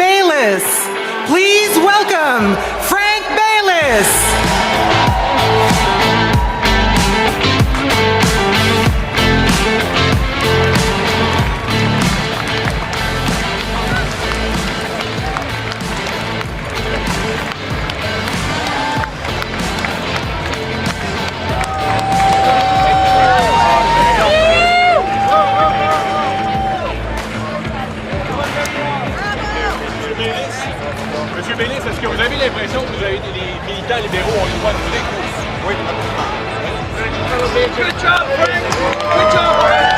Baylis. Please welcome Frank Baylis. Monsieur Baylis, est-ce que vous avez l'impression que vous avez des militants libéraux ont le droit de vous écouter? Oui, Good job, Frank! Good job, Frank!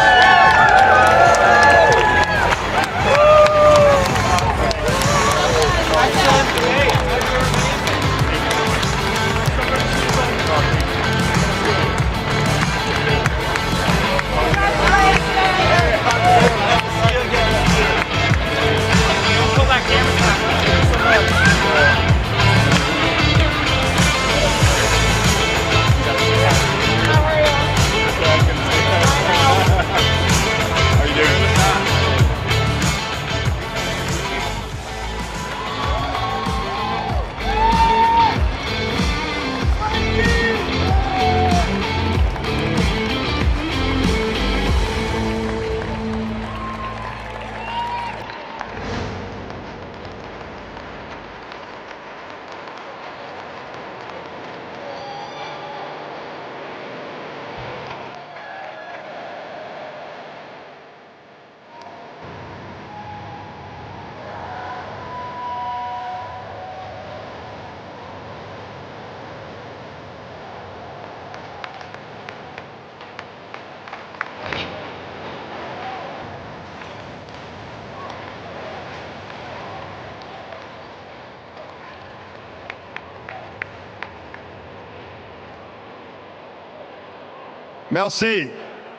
Merci.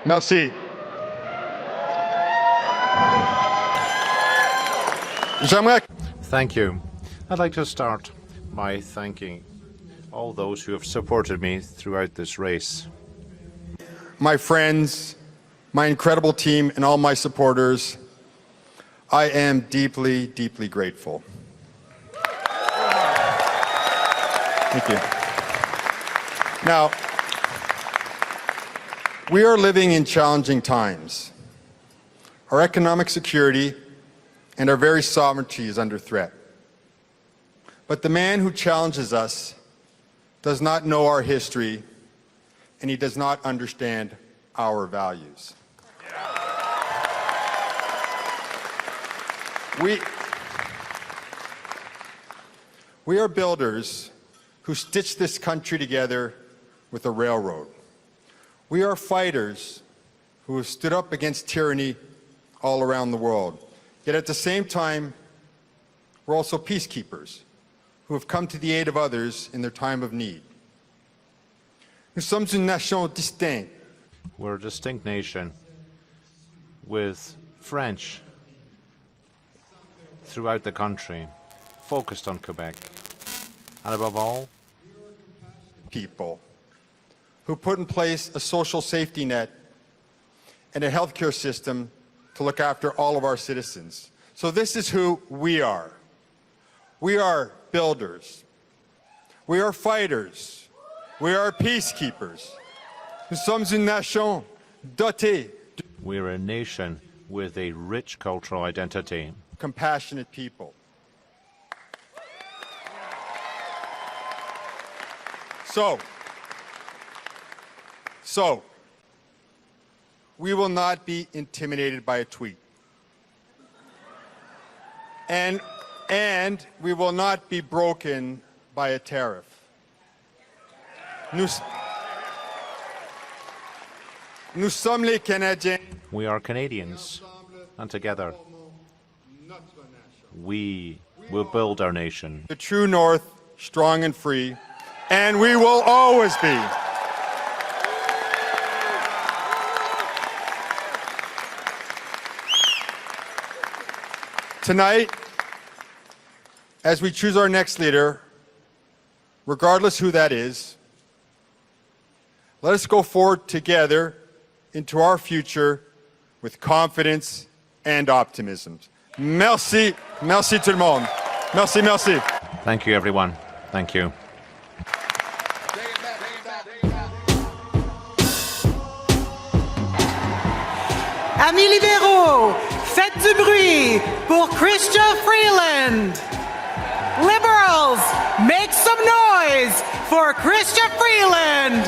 Merci. Thank you. I'd like to start by thanking all those who have supported me throughout this race. My friends, my incredible team, and all my supporters, I am deeply, deeply grateful. Thank you. Now, we are living in challenging times. Our economic security and our very sovereignty is under threat. But the man who challenges us does not know our history, and he does not understand our values. We are builders who stitched this country together with a railroad. We are fighters who have stood up against tyranny all around the world. Yet at the same time, we're also peacekeepers who have come to the aid of others in their time of need. Nous sommes une nation distincte. We're a distinct nation with French throughout the country, focused on Quebec. And above all, people who put in place a social safety net and a healthcare system to look after all of our citizens. So this is who we are. We are builders. We are fighters. We are peacekeepers. Nous sommes une nation dotée. We're a nation with a rich cultural identity. Compassionate people. So, we will not be intimidated by a tweet. And we will not be broken by a tariff. Nous sommes les Canadiens. We are Canadians, and together we will build our nation. The true north, strong and free, and we will always be. Tonight, as we choose our next leader, regardless who that is, let us go forward together into our future with confidence and optimism. Merci. Merci tout le monde. Merci, merci. Thank you, everyone. Thank you. Amis libéraux, faites du bruit pour Christia Freeland. Liberals, make some noise for Christia Freeland.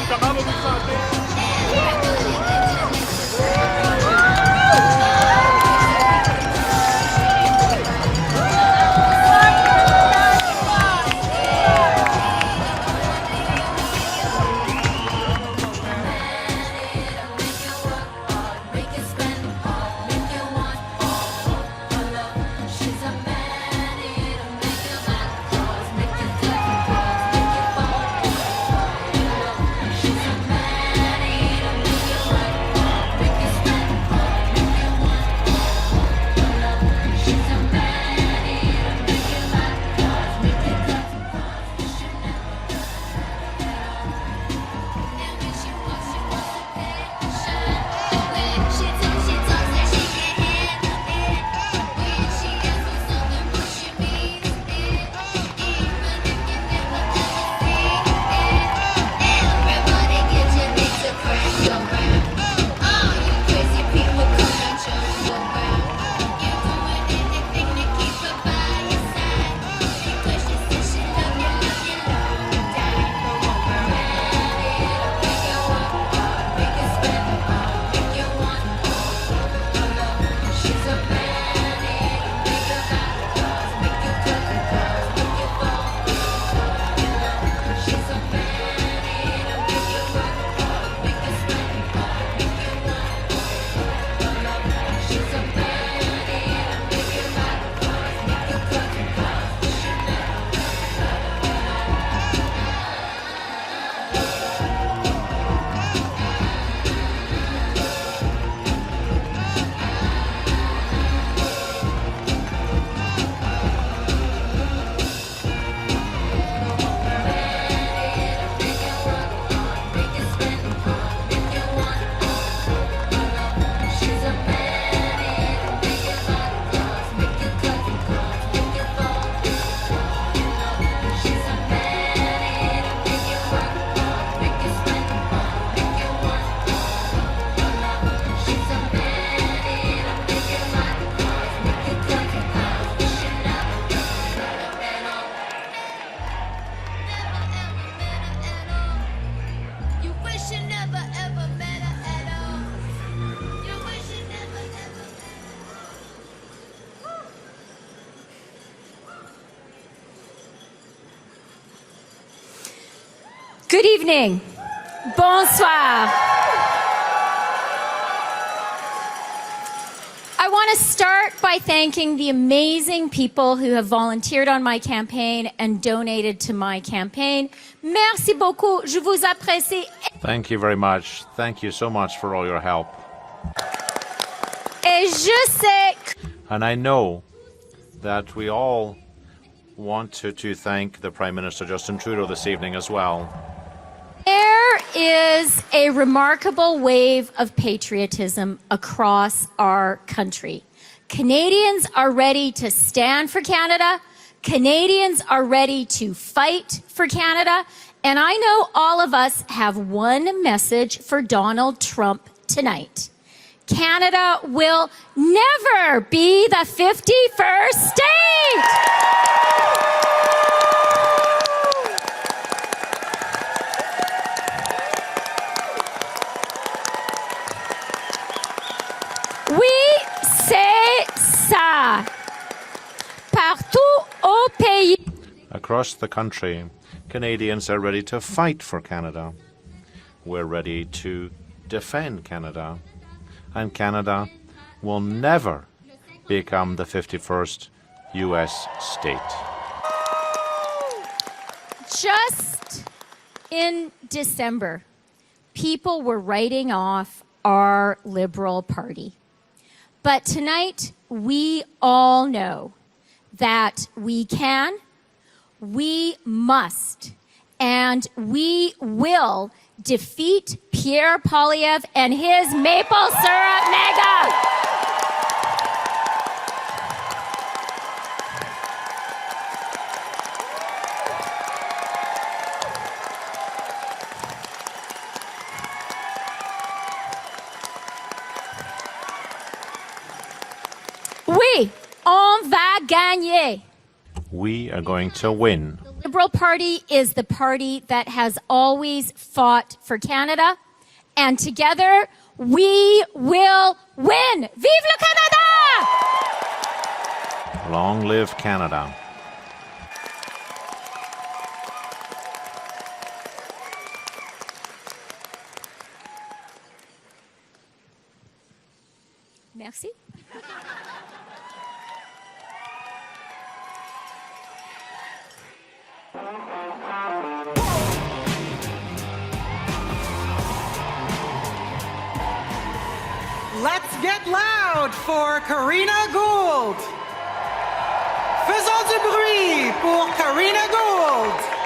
Comment vous vous sentez? Good evening. Bonsoir. I want to start by thanking the amazing people who have volunteered on my campaign and donated to my campaign. Merci beaucoup. Je vous apprécie. Thank you very much. Thank you so much for all your help. Et je sais. And I know that we all want to thank the Prime Minister Justin Trudeau this evening as well. There is a remarkable wave of patriotism across our country. Canadians are ready to stand for Canada. Canadians are ready to fight for Canada. And I know all of us have one message for Donald Trump tonight. Canada will never be the 51st state. Oui, c'est ça. Partout au pays. Across the country, Canadians are ready to fight for Canada. We're ready to defend Canada. And Canada will never become the 51st U.S. state. Just in December, people were writing off our Liberal Party. But tonight, we all know that we can we must and we will defeat Pierre Poilievre and his maple syrup mega. Oui, on va gagner. We are going to win. The Liberal Party is the party that has always fought for Canada, and together we will win. Vive le Canada! Long live Canada. Merci. Let's get loud for Karina Gould. Faisons du bruit pour Karina Gould.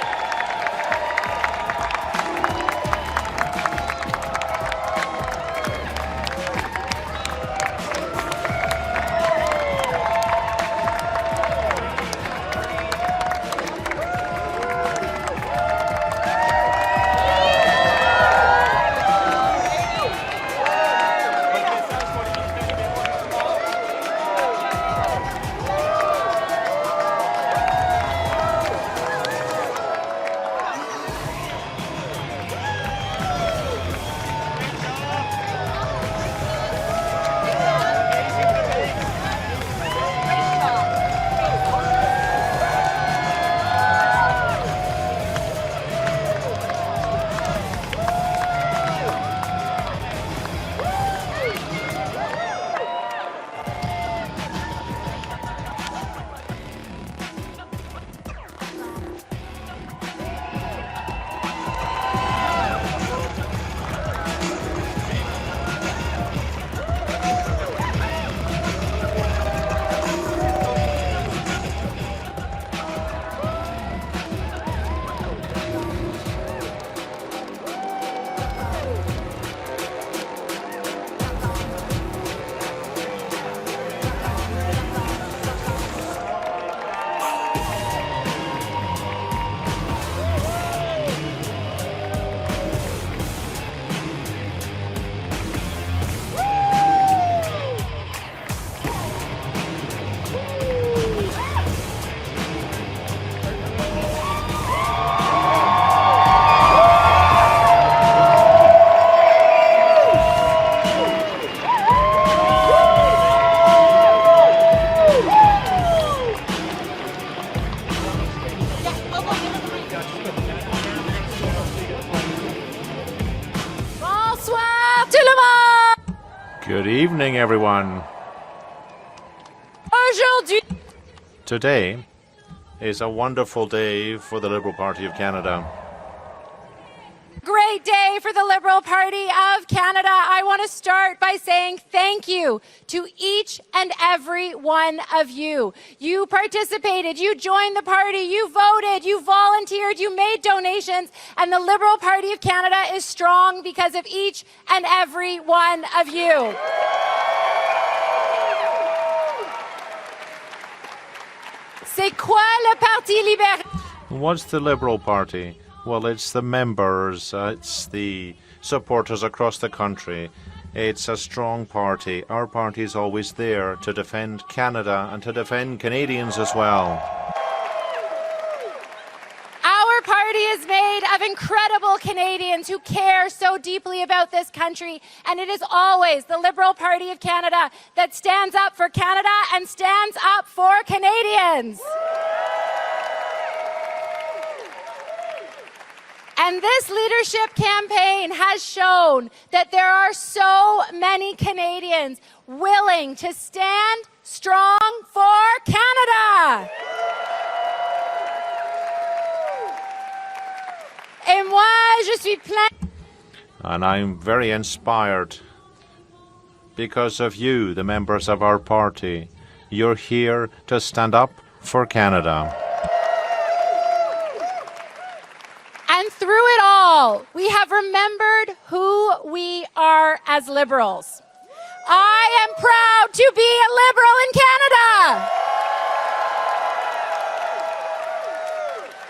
Good evening, everyone. Aujourd'hui, Today is a wonderful day for the Liberal Party of Canada. great day for the Liberal Party of Canada. I want to start by saying thank you to each and every one of you. You participated, you joined the party, you voted, you volunteered, you made donations, and the Liberal Party of Canada is strong because of each and every one of you. C'est quoi le Parti libéral? What's the Liberal Party? Well, it's the members, it's the supporters across the country. It's a strong party. Our party is always there to defend Canada and to defend Canadians as well. Our party is made of incredible Canadians who care so deeply about this country, and it is always the Liberal Party of Canada that stands up for Canada and stands up for Canadians. And this leadership campaign has shown that there are so many Canadians willing to stand strong for Canada. Et moi, je suis plein. And I'm very inspired because of you, the members of our party. You're here to stand up for Canada. And through it all, we have remembered who we are as Liberals. I am proud to be a Liberal in Canada.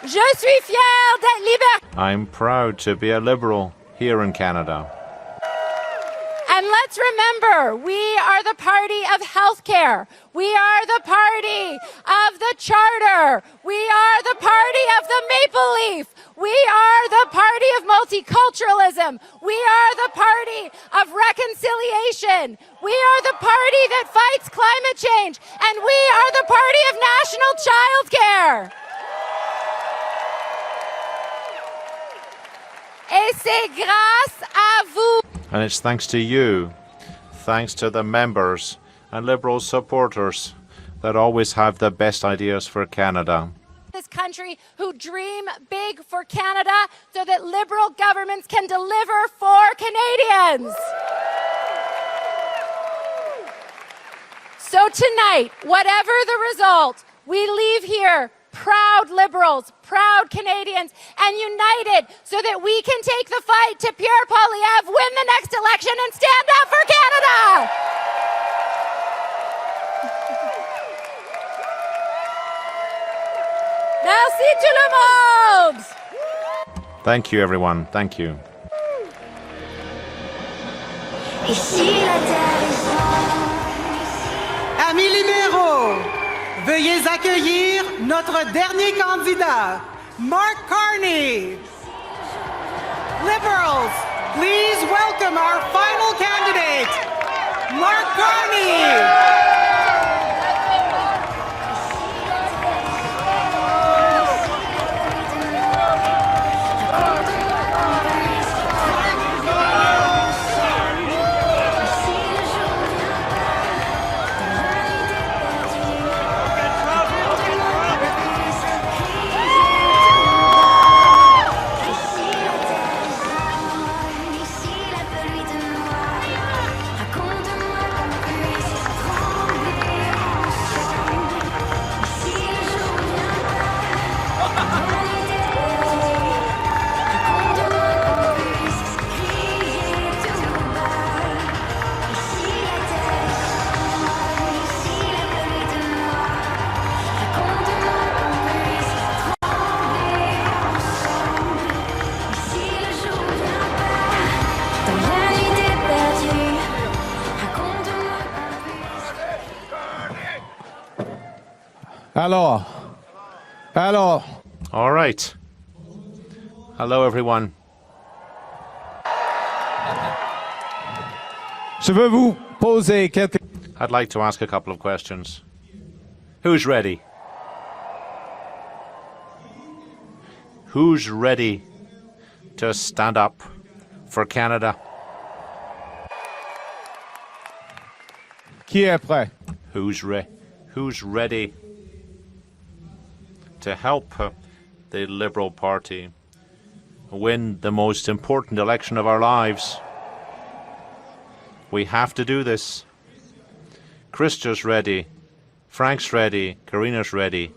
Je suis fière d'être libérale. I'm proud to be a Liberal here in Canada. And let's remember, we are the party of healthcare. We are the party of the Charter. We are the party of the Maple Leaf. We are the party of multiculturalism. We are the party of reconciliation. We are the party that fights climate change. And we are the party of national childcare. Et c'est grâce à vous. And it's thanks to you, thanks to the members and Liberal supporters that always have the best ideas for Canada. This country who dream big for Canada so that Liberal governments can deliver for Canadians. So tonight, whatever the result, we leave here proud Liberals, proud Canadians, and united so that we can take the fight to Pierre Poilievre, win the next election, and stand up for Canada! Merci tout le monde! Thank you, everyone. Thank you. Amis libéraux, veuillez accueillir notre dernier candidat, Mark Carney. Liberals, please welcome our final candidate, Mark Carney. Alors. All right. Hello, everyone. Je veux vous poser quelques... I'd like to ask a couple of questions. Who's ready? Who's ready to stand up for Canada? Qui est prêt? Who's ready to help the Liberal Party win the most important election of our lives? We have to do this. Christia's ready. Frank's ready. Karina's ready.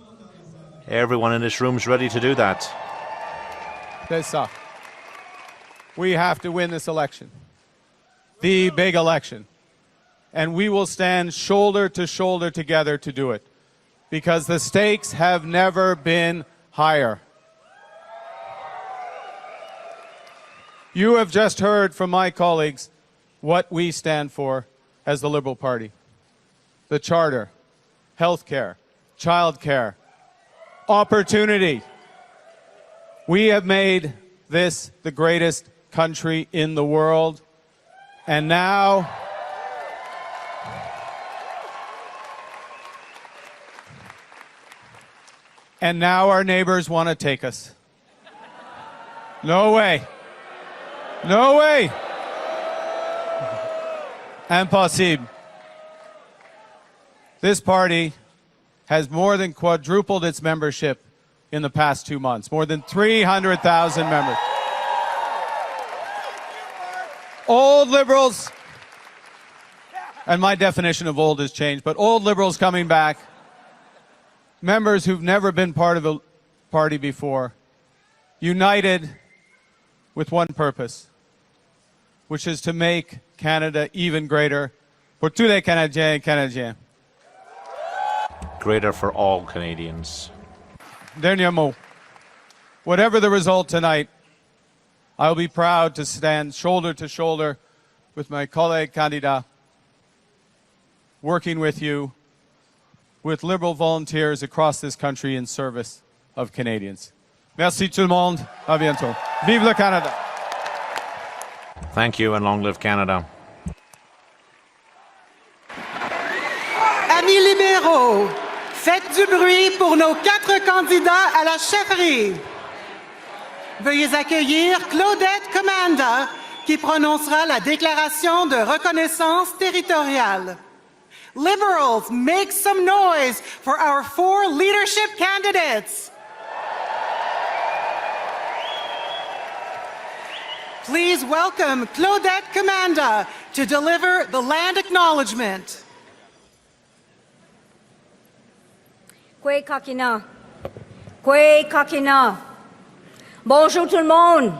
Everyone in this room's ready to do that. C'est ça. We have to win this election. The big election. And we will stand shoulder to shoulder together to do it. Because the stakes have never been higher. You have just heard from my colleagues what we stand for as the Liberal Party. The Charter, healthcare, childcare, opportunity. We have made this the greatest country in the world. And now... And now our neighbors want to take us. No way. No way. Impossible. This party has more than quadrupled its membership in the past 2 months. More than 300,000 members. Old Liberals, and my definition of old has changed, but old Liberals coming back, members who've never been part of a party before, united with one purpose, which is to make Canada even greater pour tous les Canadiens et Canadiennes. Greater for all Canadians. Dernier mot. Whatever the result tonight, I'll be proud to stand shoulder to shoulder with my collègue candidat, working with you, with Liberal volunteers across this country in service of Canadians. Merci tout le monde. À bientôt. Vive le Canada. Thank you and long live Canada. Amis libéraux, faites du bruit pour nos 4 candidats à la chefferie. Veuillez accueillir Claudette Commanda, qui prononcera la déclaration de reconnaissance territoriale. Liberals, make some noise for our 4 leadership candidates. Please welcome Claudette Commanda to deliver the land acknowledgement. Kwe kakina. Kwe kakina. Bonjour tout le monde.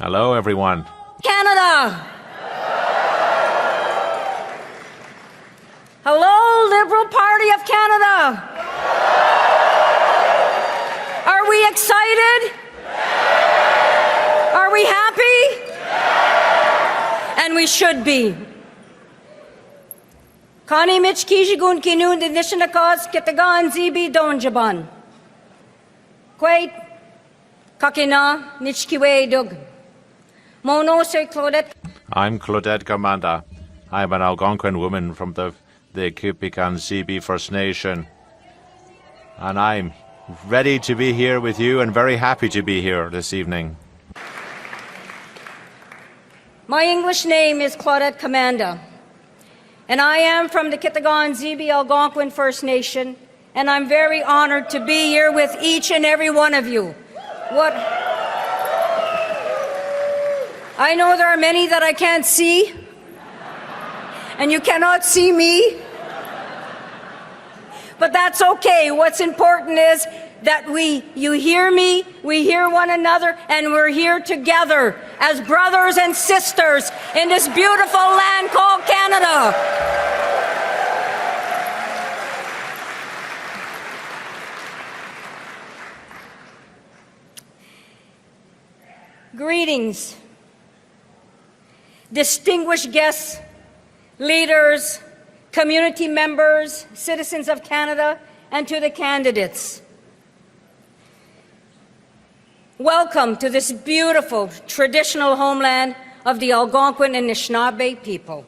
Hello, everyone. Canada. Hello, Liberal Party of Canada. Are we excited? Are we happy? And we should be. Kani Mitch Kijigun Kinun the Nishinakos Kitagan Zibi Donjaban. Kwait Kakina Nichkiwe Dug. Mono Sir Claudette. I'm Claudette Commanda. I'm an Algonquin woman from the Kipikan Zibi First Nation. And I'm ready to be here with you and very happy to be here this evening. My English name is Claudette Commanda, and I am from the Kitagan Zibi Algonquin First Nation, and I'm very honored to be here with each and every one of you. I know there are many that I can't see, and you cannot see me, but that's okay. What's important is that you hear me, we hear one another, and we're here together as brothers and sisters in this beautiful land called Canada. Greetings, distinguished guests, leaders, community members, citizens of Canada, and to the candidates. Welcome to this beautiful traditional homeland of the Algonquin and Anishinaabe people.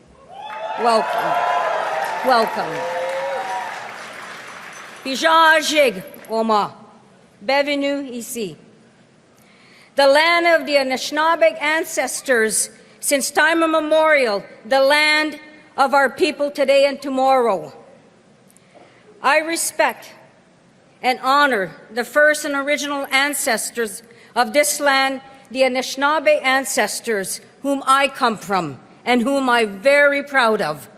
Welcome. Welcome. Bijajig Oma. Bienvenue ici. The land of the Anishinaabe ancestors since time immemorial, the land of our people today and tomorrow. I respect and honor the first and original ancestors of this land, the Anishinaabe ancestors whom I come from and whom I'm very proud of.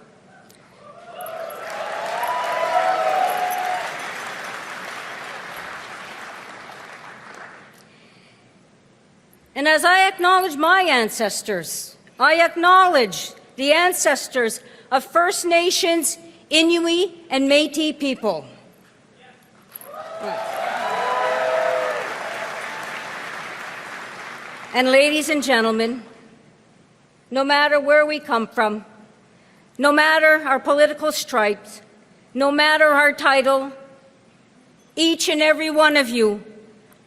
And as I acknowledge my ancestors, I acknowledge the ancestors of First Nations, Inuit, and Métis people. And ladies and gentlemen, no matter where we come from, no matter our political stripes, no matter our title, each and every one of you,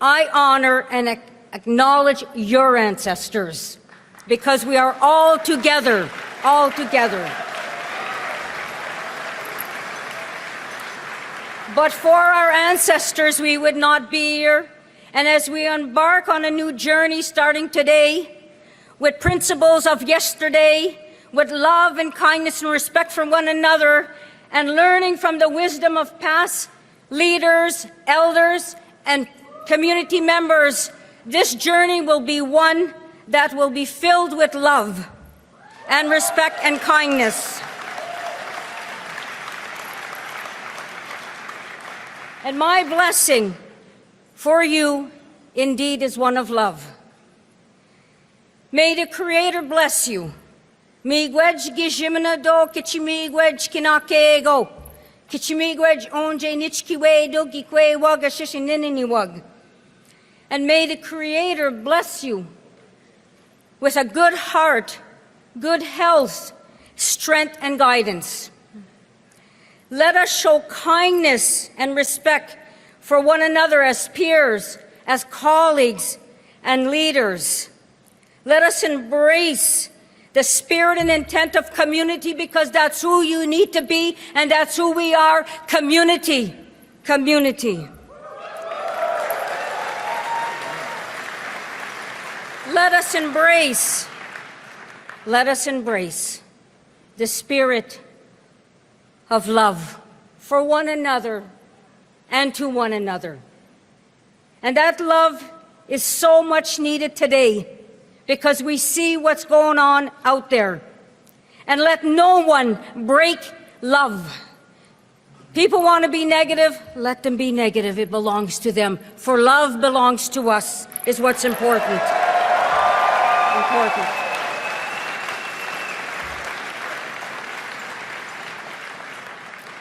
I honor and acknowledge your ancestors, because we are all together, all together. But for our ancestors, we would not be here. And as we embark on a new journey starting today, with principles of yesterday, with love and kindness and respect for one another, and learning from the wisdom of past leaders, elders, and community members, this journey will be one that will be filled with love and respect and kindness. And my blessing for you indeed is one of love. May the Creator bless you. Miigwej gijimina do kichimigwej kinakego. Kichimigwej onje nichkiwe do gikwe waga shishininini wag. And may the Creator bless you with a good heart, good health, strength, and guidance. Let us show kindness and respect for one another as peers, as colleagues, and leaders. Let us embrace the spirit and intent of community, because that's who you need to be, and that's who we are, community. Community. Let us embrace the spirit of love for one another and to one another. And that love is so much needed today, because we see what's going on out there. And let no one break love. People want to be negative, let them be negative. It belongs to them. For love belongs to us, is what's important.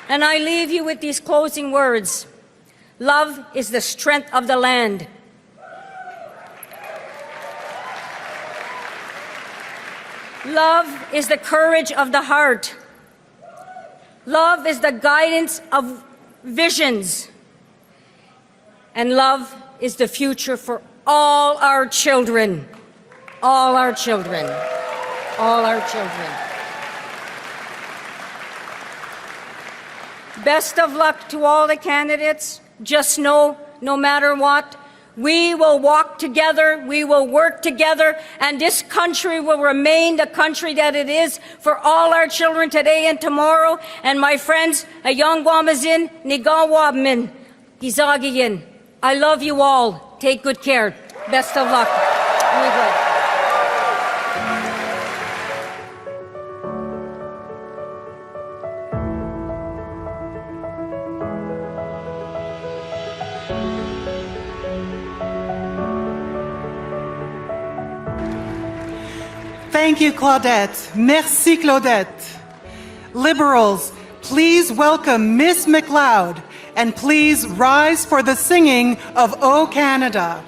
And I leave you with these closing words. Love is the strength of the land. Love is the courage of the heart. Love is the guidance of visions. And love is the future for all our children. All our children. All our children. Best of luck to all the candidates. Just know, no matter what, we will walk together, we will work together, and this country will remain the country that it is for all our children today and tomorrow. And my friends, a young Wamazin, Nigawabmin, Gizagiyin, I love you all. Take good care. Best of luck. Thank you, Claudette. Merci, Claudette. Liberals, please welcome Miss McLeod, and please rise for the singing of O Canada.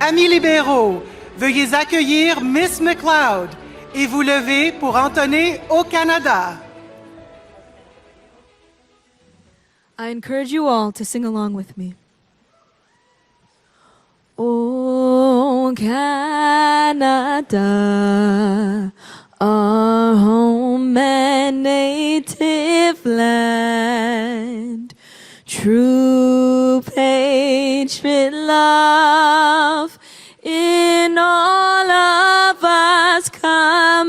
Amis libéraux, veuillez accueillir Miss McLeod et vous lever pour entonner O Canada. I encourage you all to sing along with me. O Canada, our home and native land, true patriot love in all of us command.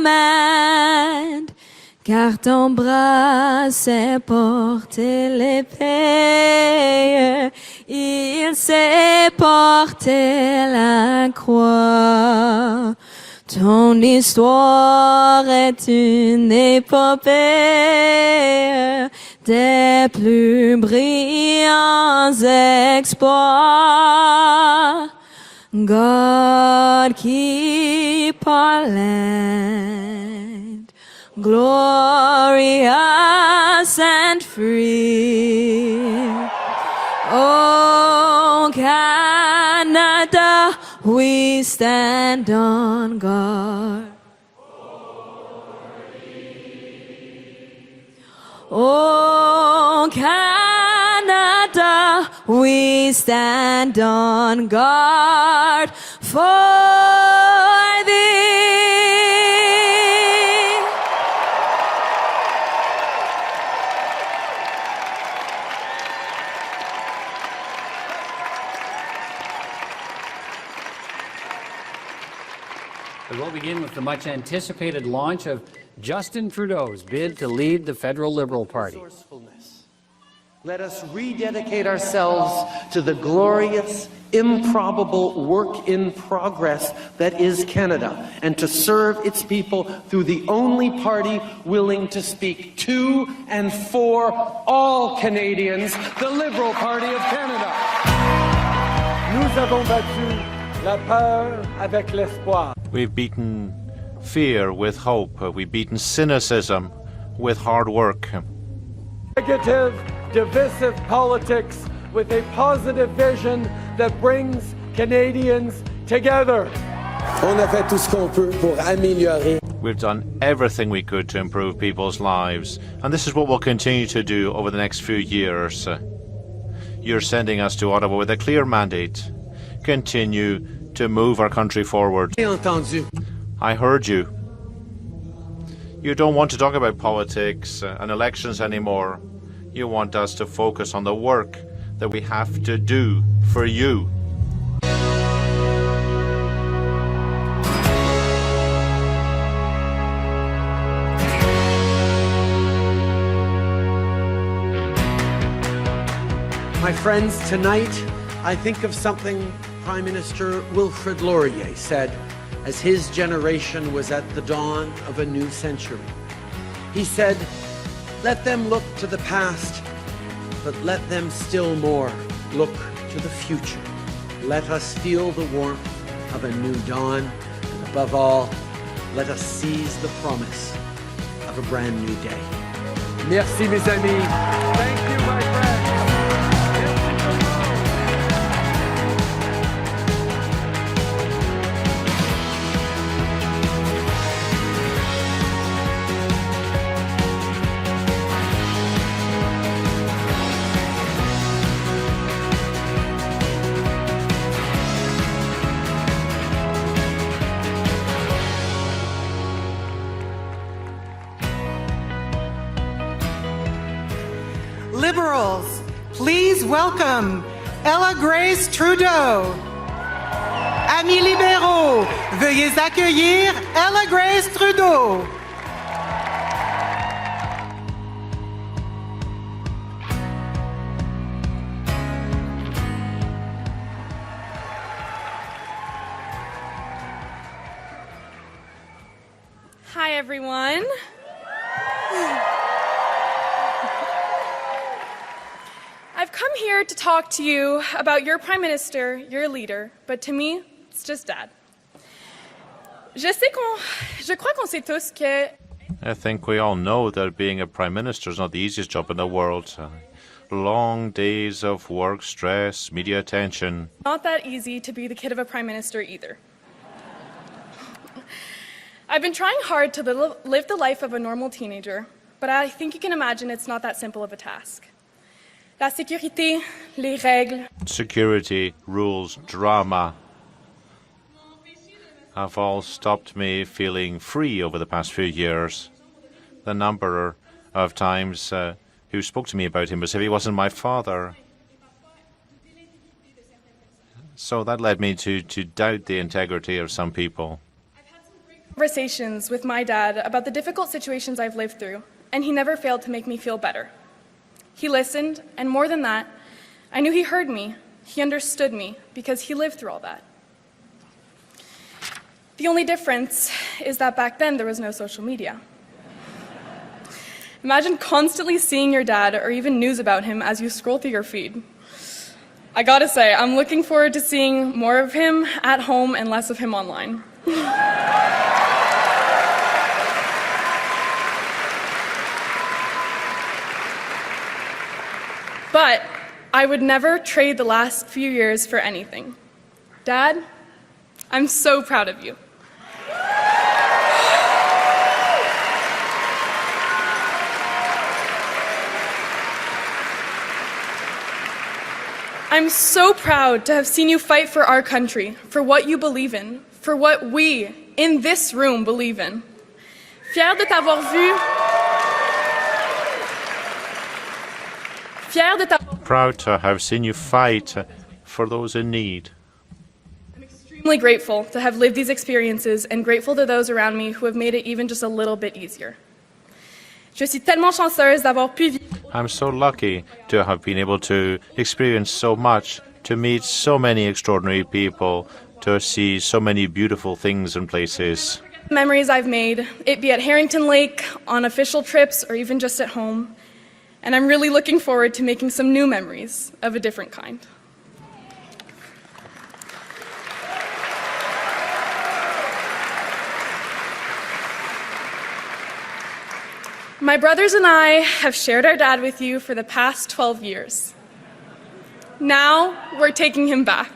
Car ton bras sait porter l'épée, il sait porter la croix. Ton histoire est une épopée des plus brillants exploits. God keep our land glorious and free. Oh, Canada, we stand on guard. Oh, Canada, we stand on guard for thee. We will begin with the much anticipated launch of Justin Trudeau's bid to lead the federal Liberal Party. Let us rededicate ourselves to the glorious, improbable work in progress that is Canada, and to serve its people through the only party willing to speak to and for all Canadians, the Liberal Party of Canada. Nous avons battu la peur avec l'espoir. We've beaten fear with hope. We've beaten cynicism with hard work. Negative, divisive politics with a positive vision that brings Canadians together. On a fait tout ce qu'on peut pour améliorer. We've done everything we could to improve people's lives, and this is what we'll continue to do over the next few years. You're sending us to Ottawa with a clear mandate. Continue to move our country forward. I heard you. You don't want to talk about politics and elections anymore. You want us to focus on the work that we have to do for you. My friends, tonight I think of something Prime Minister Wilfrid Laurier said as his generation was at the dawn of a new century. He said, "Let them look to the past, but let them still more look to the future. Let us feel the warmth of a new dawn, and above all, let us seize the promise of a brand new day." Merci, mes amis. Thank you, my friends. Liberals, please welcome Grace Trudeau. Amis libéraux, veuillez accueillir Grace Trudeau. Hi, everyone. I've come here to talk to you about your Prime Minister, your leader, but to me, it's just Dad. Je crois qu'on sait tous que... I think we all know that being a Prime Minister is not the easiest job in the world. Long days of work, stress, media attention. Not that easy to be the kid of a Prime Minister either. I've been trying hard to live the life of a normal teenager, but I think you can imagine it's not that simple of a task. La sécurité, les règles. Security, rules, drama have all stopped me feeling free over the past few years. The number of times who spoke to me about him as if he wasn't my father. So that led me to doubt the integrity of some people. Conversations with my dad about the difficult situations I've lived through, and he never failed to make me feel better. He listened, and more than that, I knew he heard me, he understood me, because he lived through all that. The only difference is that back then there was no social media. Imagine constantly seeing your dad or even news about him as you scroll through your feed. I gotta say, I'm looking forward to seeing more of him at home and less of him online. But I would never trade the last few years for anything. Dad, I'm so proud of you. I'm so proud to have seen you fight for our country, for what you believe in, for what we, in this room, believe in. Fier de t'avoir vu. Proud to have seen you fight for those in need. I'm extremely grateful to have lived these experiences and grateful to those around me who have made it even just a little bit easier. Je suis tellement chanceuse d'avoir pu vivre. I'm so lucky to have been able to experience so much, to meet so many extraordinary people, to see so many beautiful things and places. Memories I've made, it be at Harrington Lake, on official trips, or even just at home. And I'm really looking forward to making some new memories of a different kind. My brothers and I have shared our dad with you for the past 12 years. Now we're taking him back.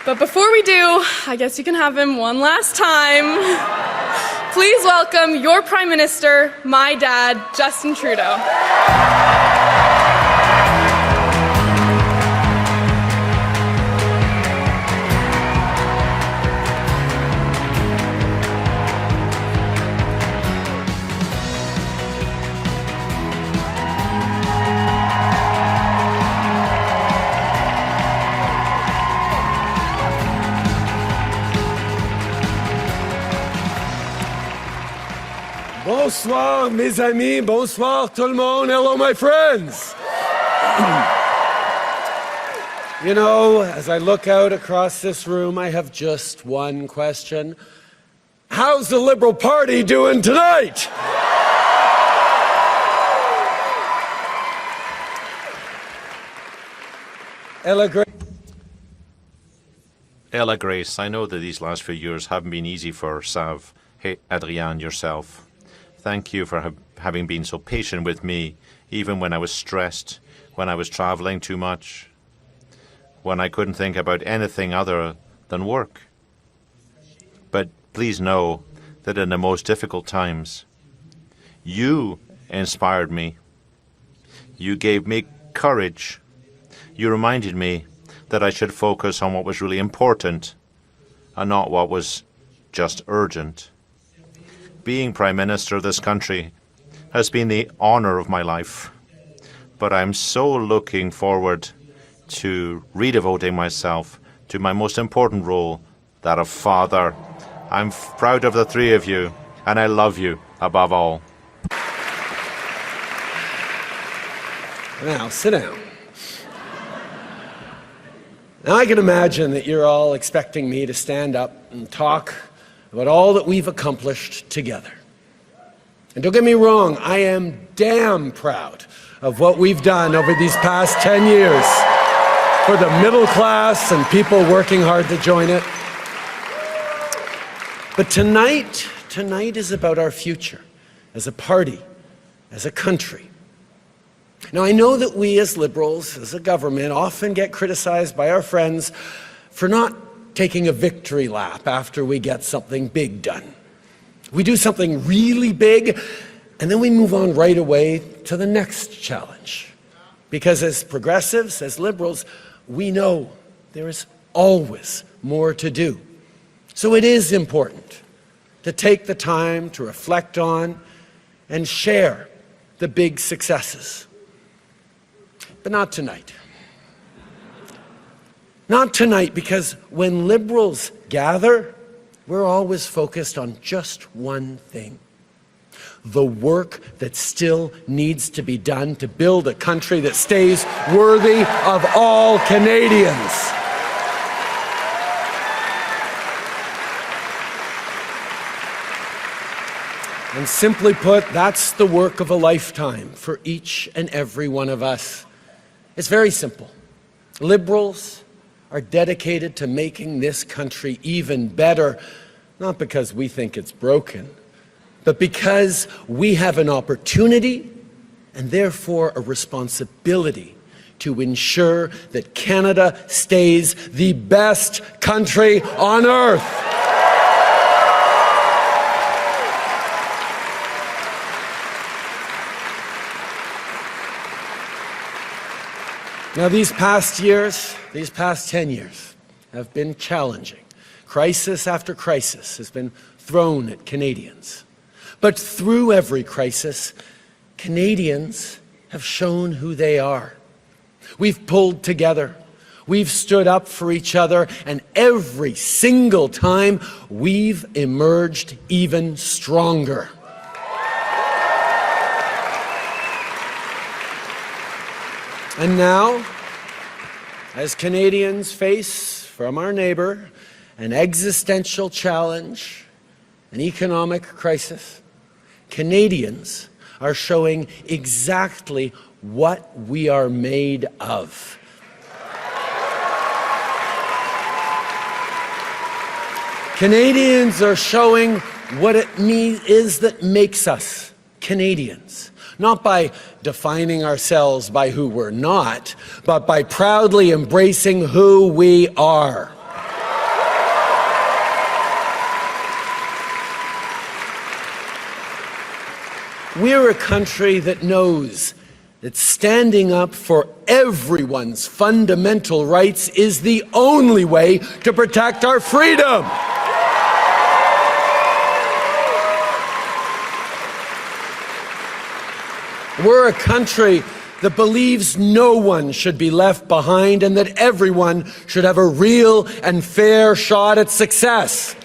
But before we do, I guess you can have him one last time. Please welcome your Prime Minister, my dad, Justin Trudeau. Bonsoir, mes amis. Bonsoir, tout le monde. Hello, my friends. You know, as I look out across this room, I have just one question. How's the Liberal Party doing tonight? Ella Grace, I know that these last few years haven't been easy for Sav. Hey, Adrienne, yourself. Thank you for having been so patient with me, even when I was stressed, when I was traveling too much, when I couldn't think about anything other than work. But please know that in the most difficult times, you inspired me. You gave me courage. You reminded me that I should focus on what was really important and not what was just urgent. Being Prime Minister of this country has been the honor of my life, but I'm so looking forward to redevoting myself to my most important role, that of father. I'm proud of the three of you, and I love you above all. Now, sit down. Now, I can imagine that you're all expecting me to stand up and talk about all that we've accomplished together. And don't get me wrong, I am damn proud of what we've done over these past 10 years for the middle class and people working hard to join it. But tonight is about our future as a party, as a country. Now, I know that we as Liberals, as a government, often get criticized by our friends for not taking a victory lap after we get something big done. We do something really big, and then we move on right away to the next challenge. Because as progressives, as Liberals, we know there is always more to do. So it is important to take the time to reflect on and share the big successes. But not tonight. Not tonight, because when Liberals gather, we're always focused on just one thing: the work that still needs to be done to build a country that stays worthy of all Canadians. And simply put, that's the work of a lifetime for each and every one of us. It's very simple. Liberals are dedicated to making this country even better, not because we think it's broken, but because we have an opportunity and therefore a responsibility to ensure that Canada stays the best country on earth. Now, these past 10 years have been challenging. Crisis after crisis has been thrown at Canadians. But through every crisis, Canadians have shown who they are. We've pulled together. We've stood up for each other, and every single time, we've emerged even stronger. And now, as Canadians face from our neighbor an existential challenge, an economic crisis, Canadians are showing exactly what we are made of. Canadians are showing what it is that makes us Canadians. Not by defining ourselves by who we're not, but by proudly embracing who we are. We're a country that knows that standing up for everyone's fundamental rights is the only way to protect our freedom. We're a country that believes no one should be left behind and that everyone should have a real and fair shot at success.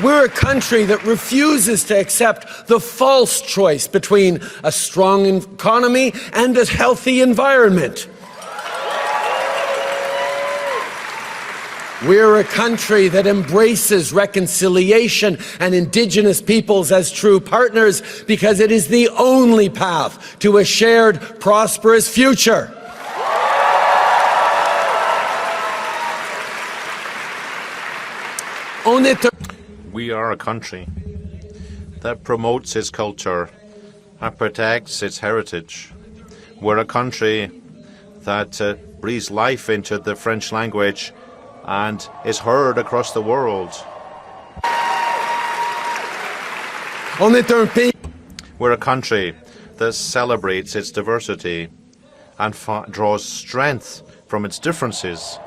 We're a country that refuses to accept the false choice between a strong economy and a healthy environment. We're a country that embraces reconciliation and Indigenous peoples as true partners because it is the only path to a shared, prosperous future. We are a country that promotes its culture and protects its heritage. We're a country that breathes life into the French language and is heard across the world. We're a country that celebrates its diversity and draws strength from its differences.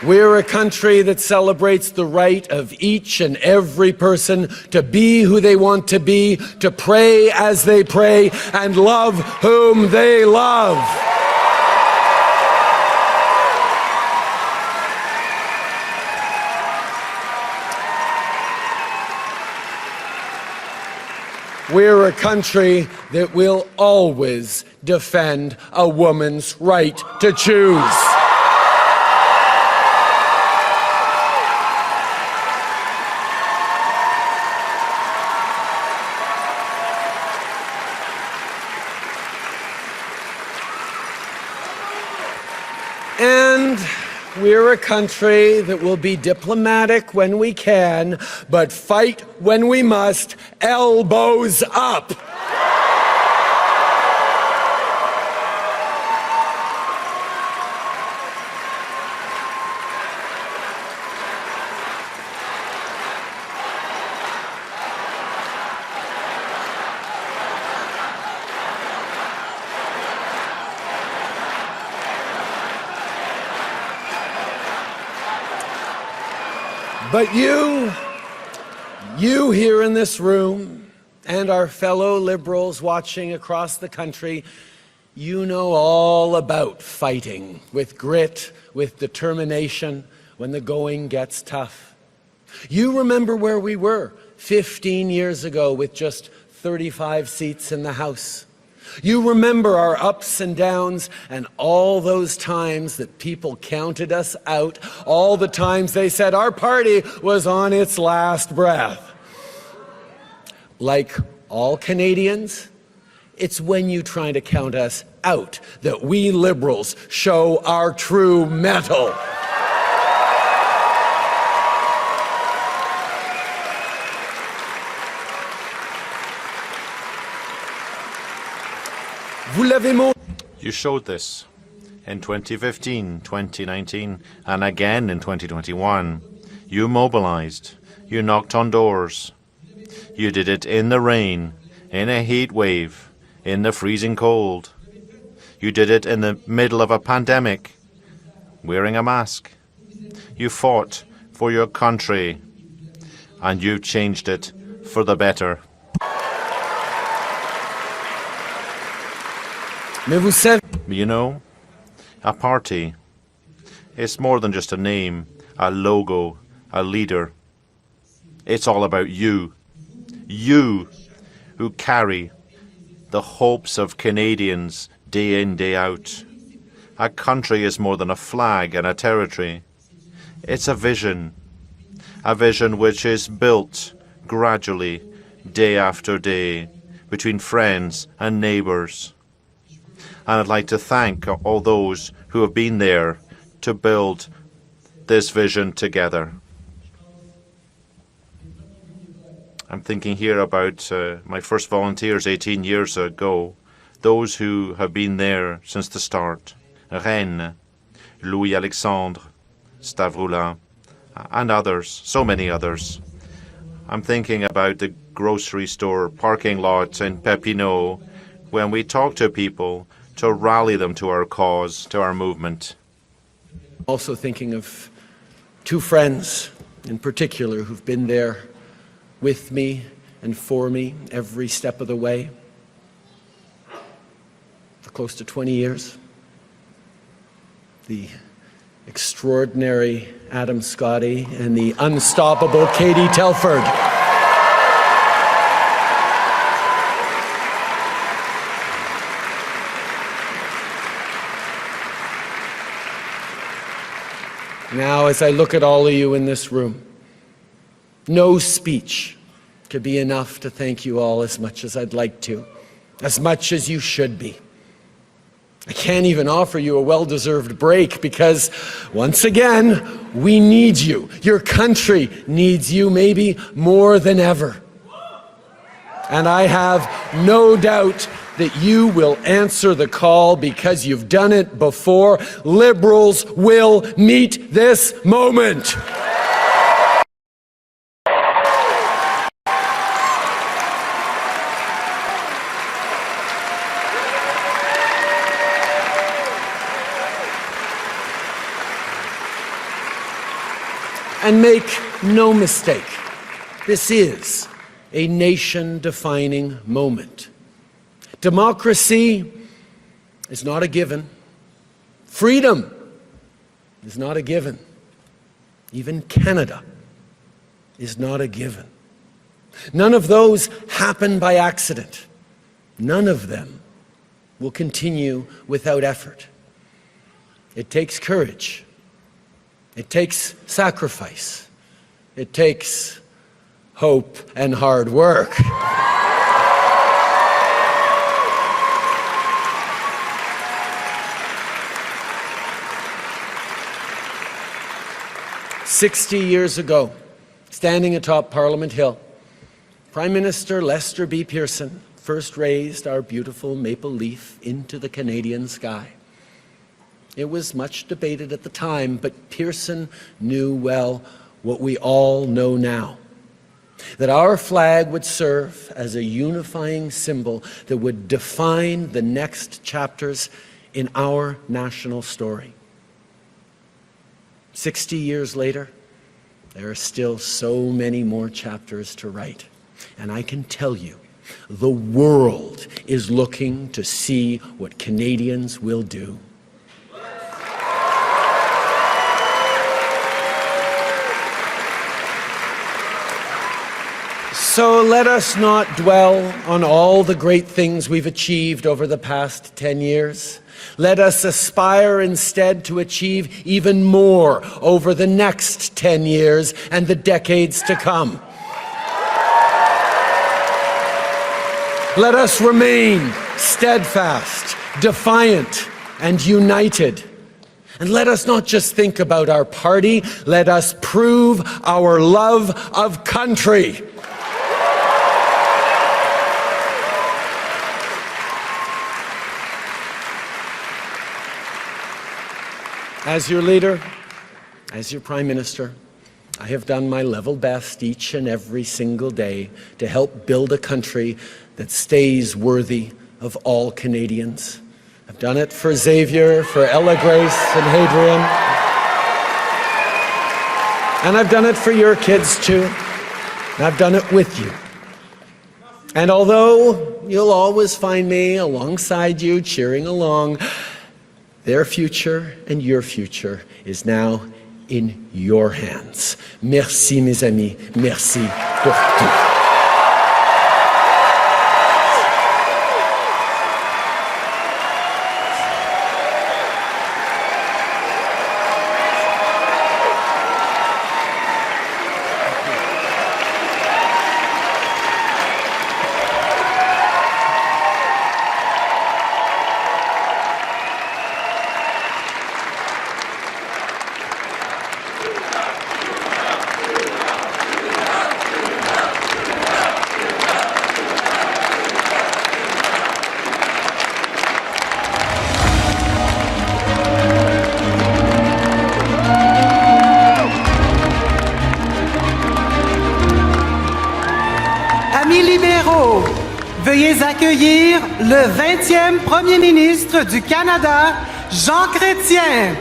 We're a country that celebrates the right of each and every person to be who they want to be, to pray as they pray, and love whom they love. We're a country that will always defend a woman's right to choose. And we're a country that will be diplomatic when we can, but fight when we must, elbows up. But you here in this room, and our fellow Liberals watching across the country, you know all about fighting with grit, with determination, when the going gets tough. You remember where we were 15 years ago with just 35 seats in the House. You remember our ups and downs and all those times that people counted us out, all the times they said our party was on its last breath. Like all Canadians, it's when you try to count us out that we Liberals show our true mettle. You showed this in 2015, 2019, and again in 2021. You mobilized. You knocked on doors. You did it in the rain, in a heat wave, in the freezing cold. You did it in the middle of a pandemic, wearing a mask. You fought for your country, and you changed it for the better. You know, a party is more than just a name, a logo, a leader. It's all about you. You who carry the hopes of Canadians day in, day out. A country is more than a flag and a territory. It's a vision which is built gradually, day after day, between friends and neighbours. And I'd like to thank all those who have been there to build this vision together. I'm thinking here about my first volunteers 18 years ago, those who have been there since the start. Rennes, Louis-Alexandre, Stavroula, and others, so many others. I'm thinking about the grocery store parking lot in Papineau, when we talk to people to rally them to our cause, to our movement. Also thinking of two friends in particular who've been there with me and for me every step of the way for close to 20 years. The extraordinary Adam Scotty and the unstoppable Katie Telford. Now, as I look at all of you in this room, no speech could be enough to thank you all as much as I'd like to, as much as you should be. I can't even offer you a well-deserved break because, once again, we need you. Your country needs you maybe more than ever. And I have no doubt that you will answer the call because you've done it before. Liberals will meet this moment. And make no mistake, this is a nation-defining moment. Democracy is not a given. Freedom is not a given. Even Canada is not a given. None of those happen by accident. None of them will continue without effort. It takes courage. It takes sacrifice. It takes hope and hard work. "60 years ago, standing atop Parliament Hill, Prime Minister Lester B. Pearson first raised our beautiful maple leaf into the Canadian sky. It was much debated at the time, but Pearson knew well what we all know now, that our flag would serve as a unifying symbol that would define the next chapters in our national story. 60 years later, there are still so many more chapters to write. And I can tell you, the world is looking to see what Canadians will do. So let us not dwell on all the great things we've achieved over the past 10 years. Let us aspire instead to achieve even more over the next 10 years and the decades to come. Let us remain steadfast, defiant, and united. And let us not just think about our party, let us prove our love of country. As your leader, as your Prime Minister, I have done my level best each and every single day to help build a country that stays worthy of all Canadians. I've done it for Xavier, for Ella Grace and Hadrian. And I've done it for your kids too. And I've done it with you. And although you'll always find me alongside you, cheering along, their future and your future is now in your hands. Merci, mes amis. Merci pour tout. les libéraux, veuillez accueillir le 20e Premier ministre du Canada, Jean Chrétien.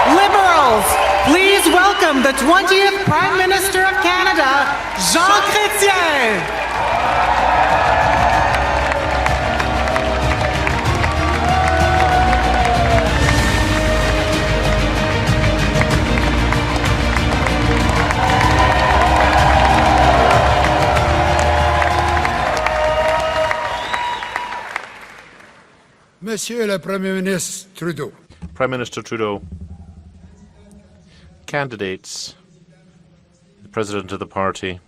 Liberals, please welcome the 20th Prime Minister of Canada, Jean Chrétien. Monsieur le Premier ministre Trudeau. Prime Minister Trudeau, candidates, the President of the party,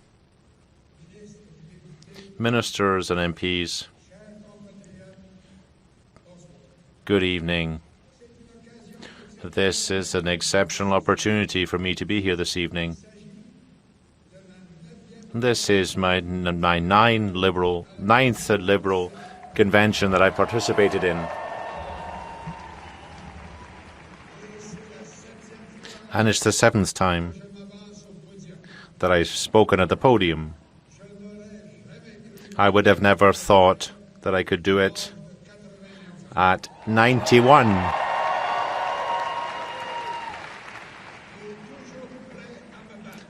ministers and MPs, good evening. This is an exceptional opportunity for me to be here this evening. This is my ninth Liberal convention that I participated in. And it's the 7th time that I've spoken at the podium. I would have never thought that I could do it at 91.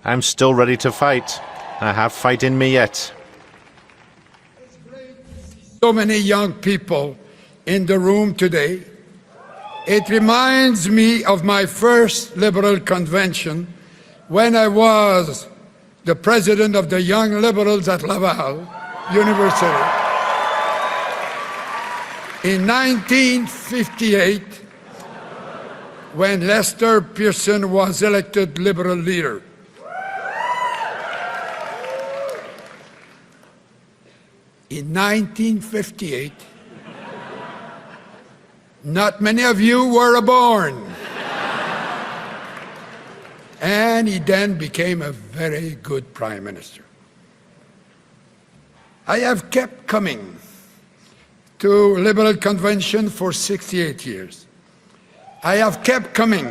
I'm still ready to fight. I have fight in me yet. So many young people in the room today. It reminds me of my first Liberal convention when I was the president of the Young Liberals at Laval University. In 1958, when Lester Pearson was elected Liberal leader. In 1958, not many of you were born. And he then became a very good Prime Minister. I have kept coming to Liberal Convention for 68 years. I have kept coming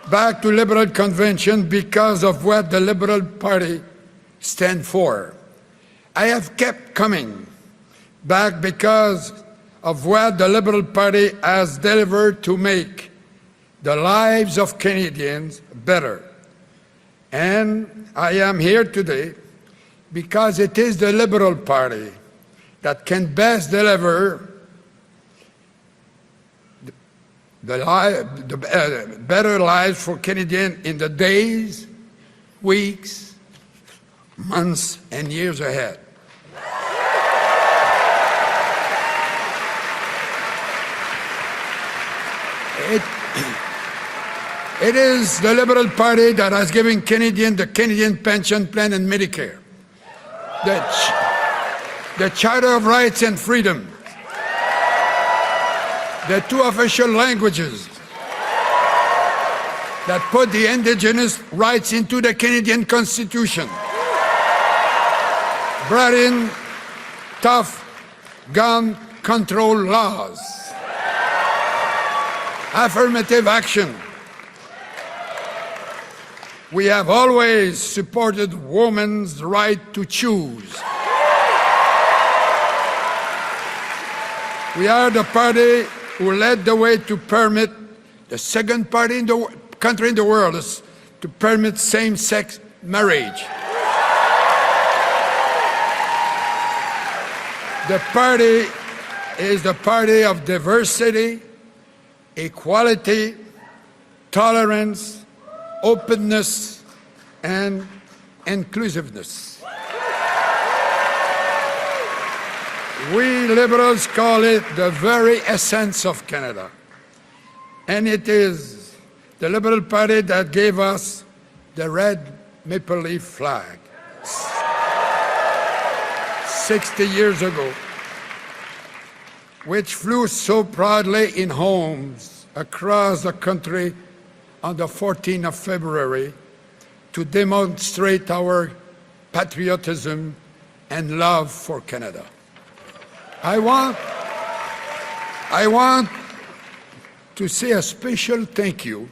back to Liberal Convention because of what the Liberal Party stands for. I have kept coming back because of what the Liberal Party has delivered to make the lives of Canadians better. And I am here today because it is the Liberal Party that can best deliver the better lives for Canadians in the days, weeks, months, and years ahead. It is the Liberal Party that has given Canadians the Canadian Pension Plan and Medicare, the Charter of Rights and Freedom, the 2 official languages that put the Indigenous rights into the Canadian Constitution, brought in tough gun control laws, affirmative action. We have always supported women's right to choose. We are the party who led the way to permit, the second party in the country in the world is to permit same-sex marriage. The party is the party of diversity, equality, tolerance, openness, and inclusiveness. We Liberals call it the very essence of Canada. And it is the Liberal Party that gave us the red maple leaf flag 60 years ago, which flew so proudly in homes across the country on the 14th of February to demonstrate our patriotism and love for Canada. I want to say a special thank you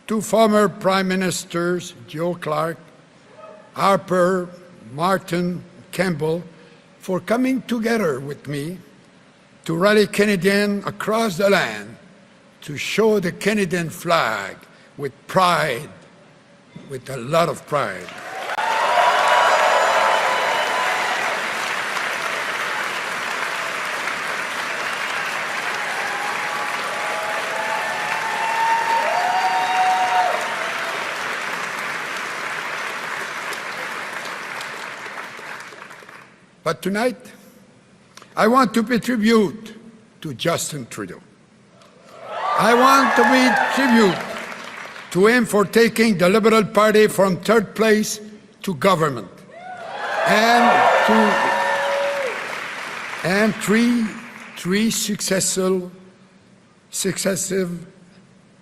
to former Prime Ministers Joe Clark, Harper, Martin, Campbell, for coming together with me to rally Canadians across the land to show the Canadian flag with pride, with a lot of pride. But tonight, I want to pay tribute to Justin Trudeau. I want to pay tribute to him for taking the Liberal Party from third place to government and three successive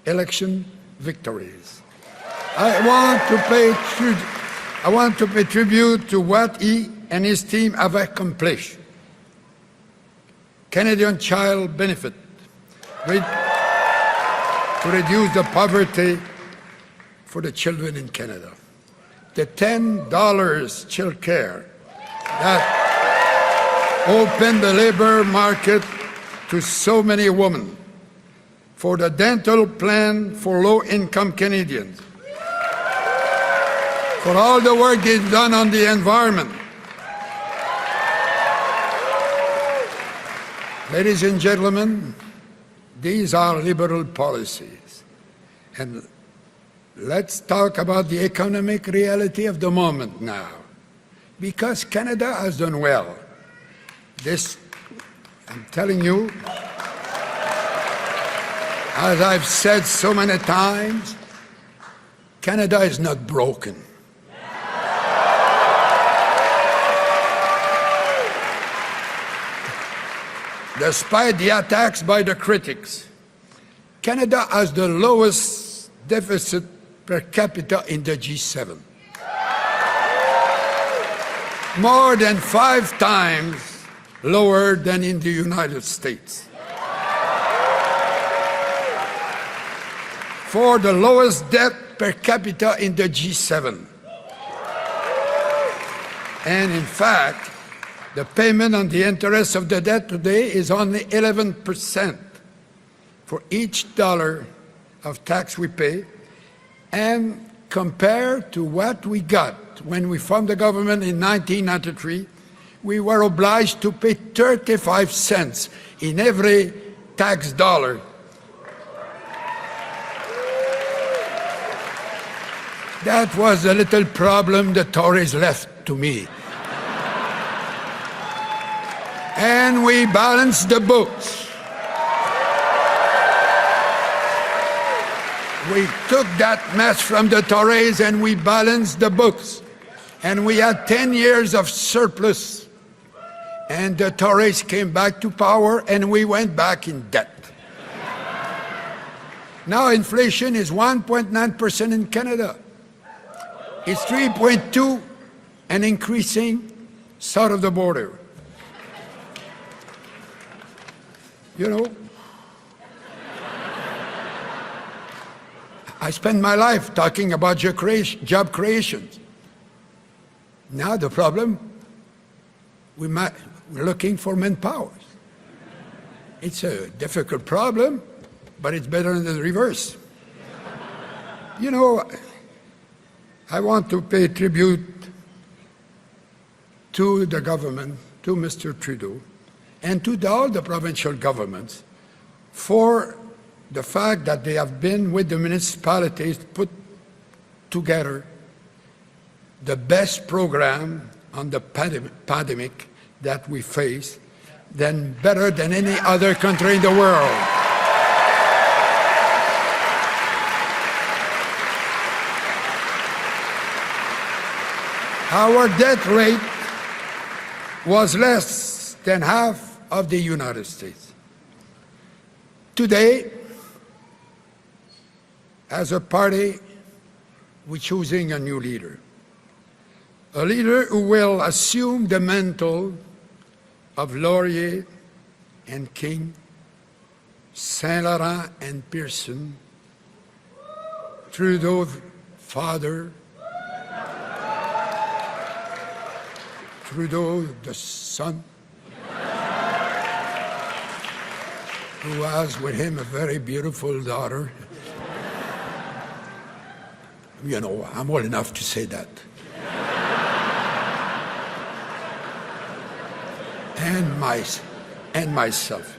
election victories. I want to pay tribute to what he and his team have accomplished. Canadian Child Benefit, to reduce the poverty for the children in Canada. The $10 child care that opened the labor market to so many women. For the dental plan for low-income Canadians. For all the work they've done on the environment. Ladies and gentlemen, these are liberal policies. And let's talk about the economic reality of the moment now. Because Canada has done well. This, I'm telling you, as I've said so many times, Canada is not broken. Despite the attacks by the critics, Canada has the lowest deficit per capita in the G7. More than 5 times lower than in the United States. For the lowest debt per capita in the G7. And in fact, the payment on the interest of the debt today is only 11% for each dollar of tax we pay, and compared to what we got when we formed the government in 1993, we were obliged to pay 35 cents in every tax dollar. That was the little problem the Tories left to me. And we balanced the books. We took that mess from the Tories and we balanced the books. And we had 10 years of surplus. And the Tories came back to power and we went back in debt. Now inflation is 1.9% in Canada. It's 3.2% and increasing south of the border. You know, I spend my life talking about job creations. Now the problem, we're looking for manpower. It's a difficult problem, but it's better than the reverse. You know, I want to pay tribute to the government, to Mr. Trudeau, and to all the provincial governments for the fact that they have been with the municipalities put together the best program on the pandemic that we face, better than any other country in the world. Our debt rate was less than half of the United States. Today, as a party, we're choosing a new leader. A leader who will assume the mantle of Laurier and King, Saint Laurent and Pearson, Trudeau's father, Trudeau, the son, who has with him a very beautiful daughter. You know, I'm old enough to say that. and myself.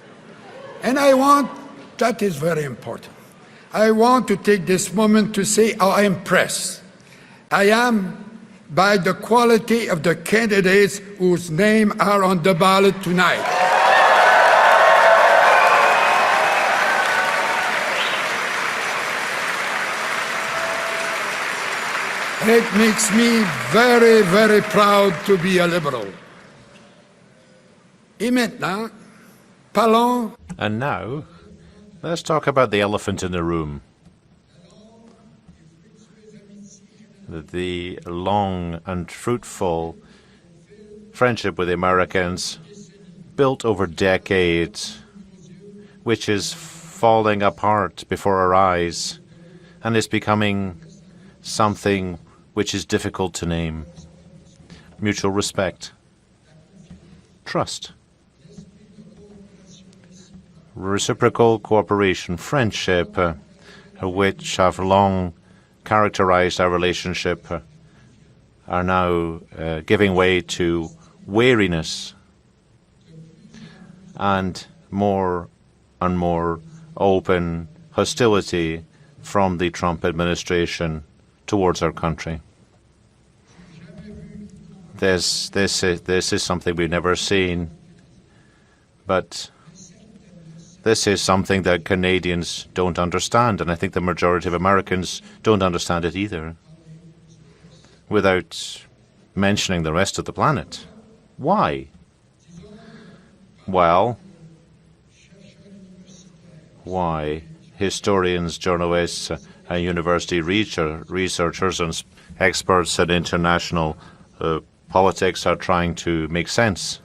And that is very important. I want to take this moment to say how impressed I am by the quality of the candidates whose names are on the ballot tonight. It makes me very, very proud to be a Liberal. Et maintenant, parlons. And now, let's talk about the elephant in the room. The long and fruitful friendship with the Americans, built over decades, which is falling apart before our eyes and is becoming something which is difficult to name. Mutual respect, trust, reciprocal cooperation, friendship, which have long characterized our relationship, are now giving way to wariness and more open hostility from the Trump administration towards our country. This is something we've never seen, but this is something that Canadians don't understand, and I think the majority of Americans don't understand it either, without mentioning the rest of the planet. Why? Well, why? Historians, journalists, and university researchers and experts in international politics are trying to make sense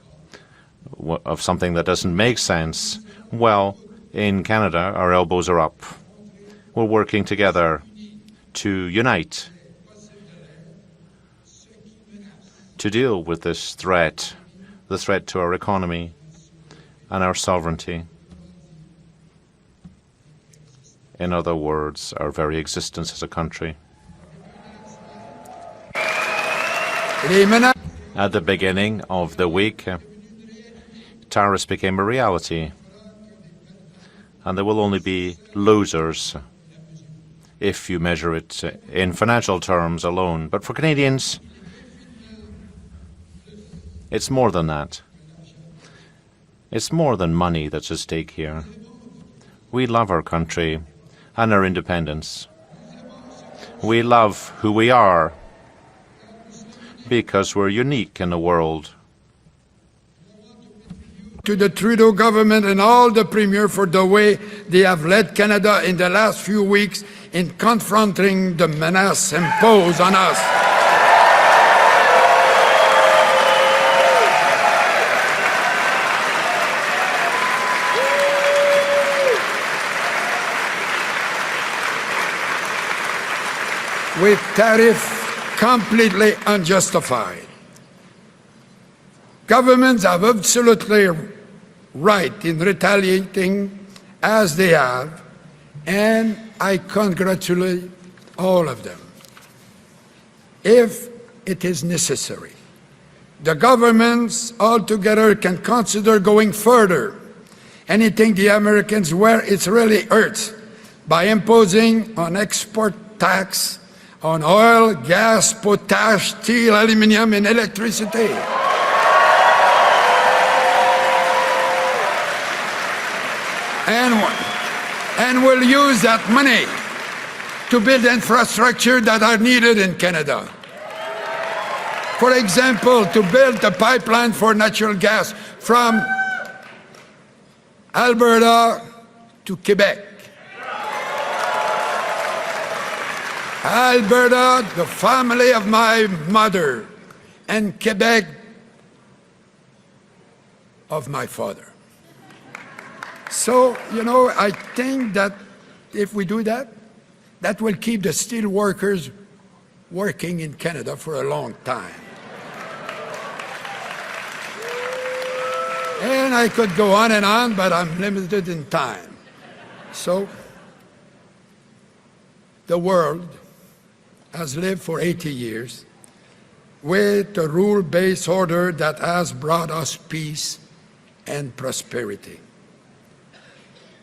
of something that doesn't make sense. Well, in Canada, our elbows are up. We're working together to unite, to deal with this threat, the threat to our economy and our sovereignty. In other words, our very existence as a country. At the beginning of the week, tariffs became a reality, and there will only be losers if you measure it in financial terms alone. But for Canadians, it's more than that. It's more than money that's at stake here. We love our country and our independence. We love who we are because we're unique in the world. To the Trudeau government and all the Premier for the way they have led Canada in the last few weeks in confronting the menace imposed on us. With tariffs completely unjustified. Governments have absolutely right in retaliating as they have, and I congratulate all of them. If it is necessary, the governments altogether can consider going further, anything the Americans where it really hurts, by imposing an export tax on oil, gas, potash, steel, aluminum, and electricity. And we'll use that money to build infrastructure that are needed in Canada. For example, to build a pipeline for natural gas from Alberta to Quebec. Alberta, the family of my mother, and Quebec, of my father. So, you know, I think that if we do that, that will keep the steel workers working in Canada for a long time. And I could go on and on, but I'm limited in time. So, the world has lived for 80 years with a rule-based order that has brought us peace and prosperity.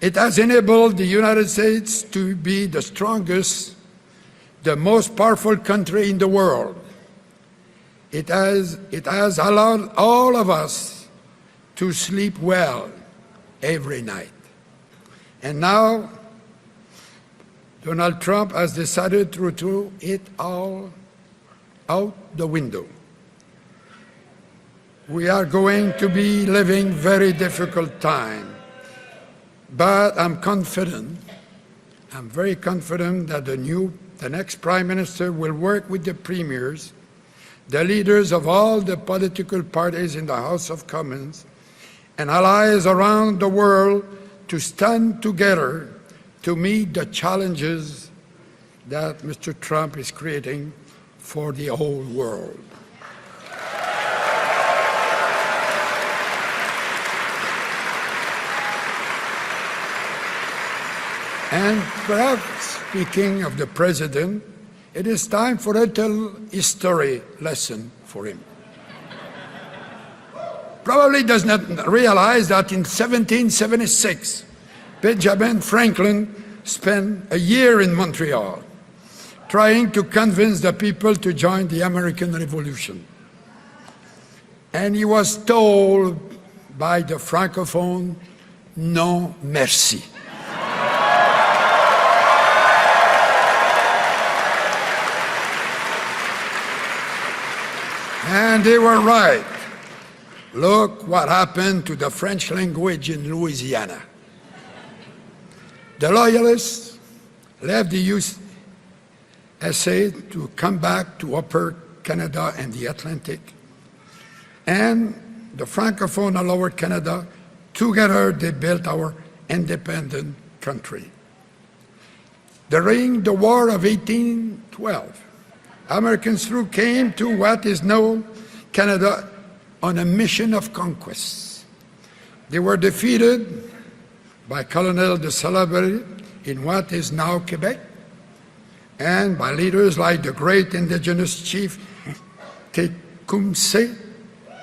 It has enabled the United States to be the strongest, the most powerful country in the world. It has allowed all of us to sleep well every night. And now, Donald Trump has decided to throw it all out the window. We are going to be living very difficult time, but I'm very confident that the next Prime Minister will work with the premiers, the leaders of all the political parties in the House of Commons, and allies around the world to stand together to meet the challenges that Mr. Trump is creating for the whole world. And perhaps, speaking of the President, it is time for a little history lesson for him. Probably does not realize that in 1776, Benjamin Franklin spent a year in Montreal trying to convince the people to join the American Revolution. And he was told by the Francophone, "Non, merci." And they were right. Look what happened to the French language in Louisiana. The Loyalists left the USA to come back to Upper Canada and the Atlantic. And the Francophone and Lower Canada, together they built our independent country. During the War of 1812, Americans came to what is now Canada on a mission of conquest. They were defeated by Colonel de Salaberry in what is now Quebec, and by leaders like the great indigenous chief Tecumseh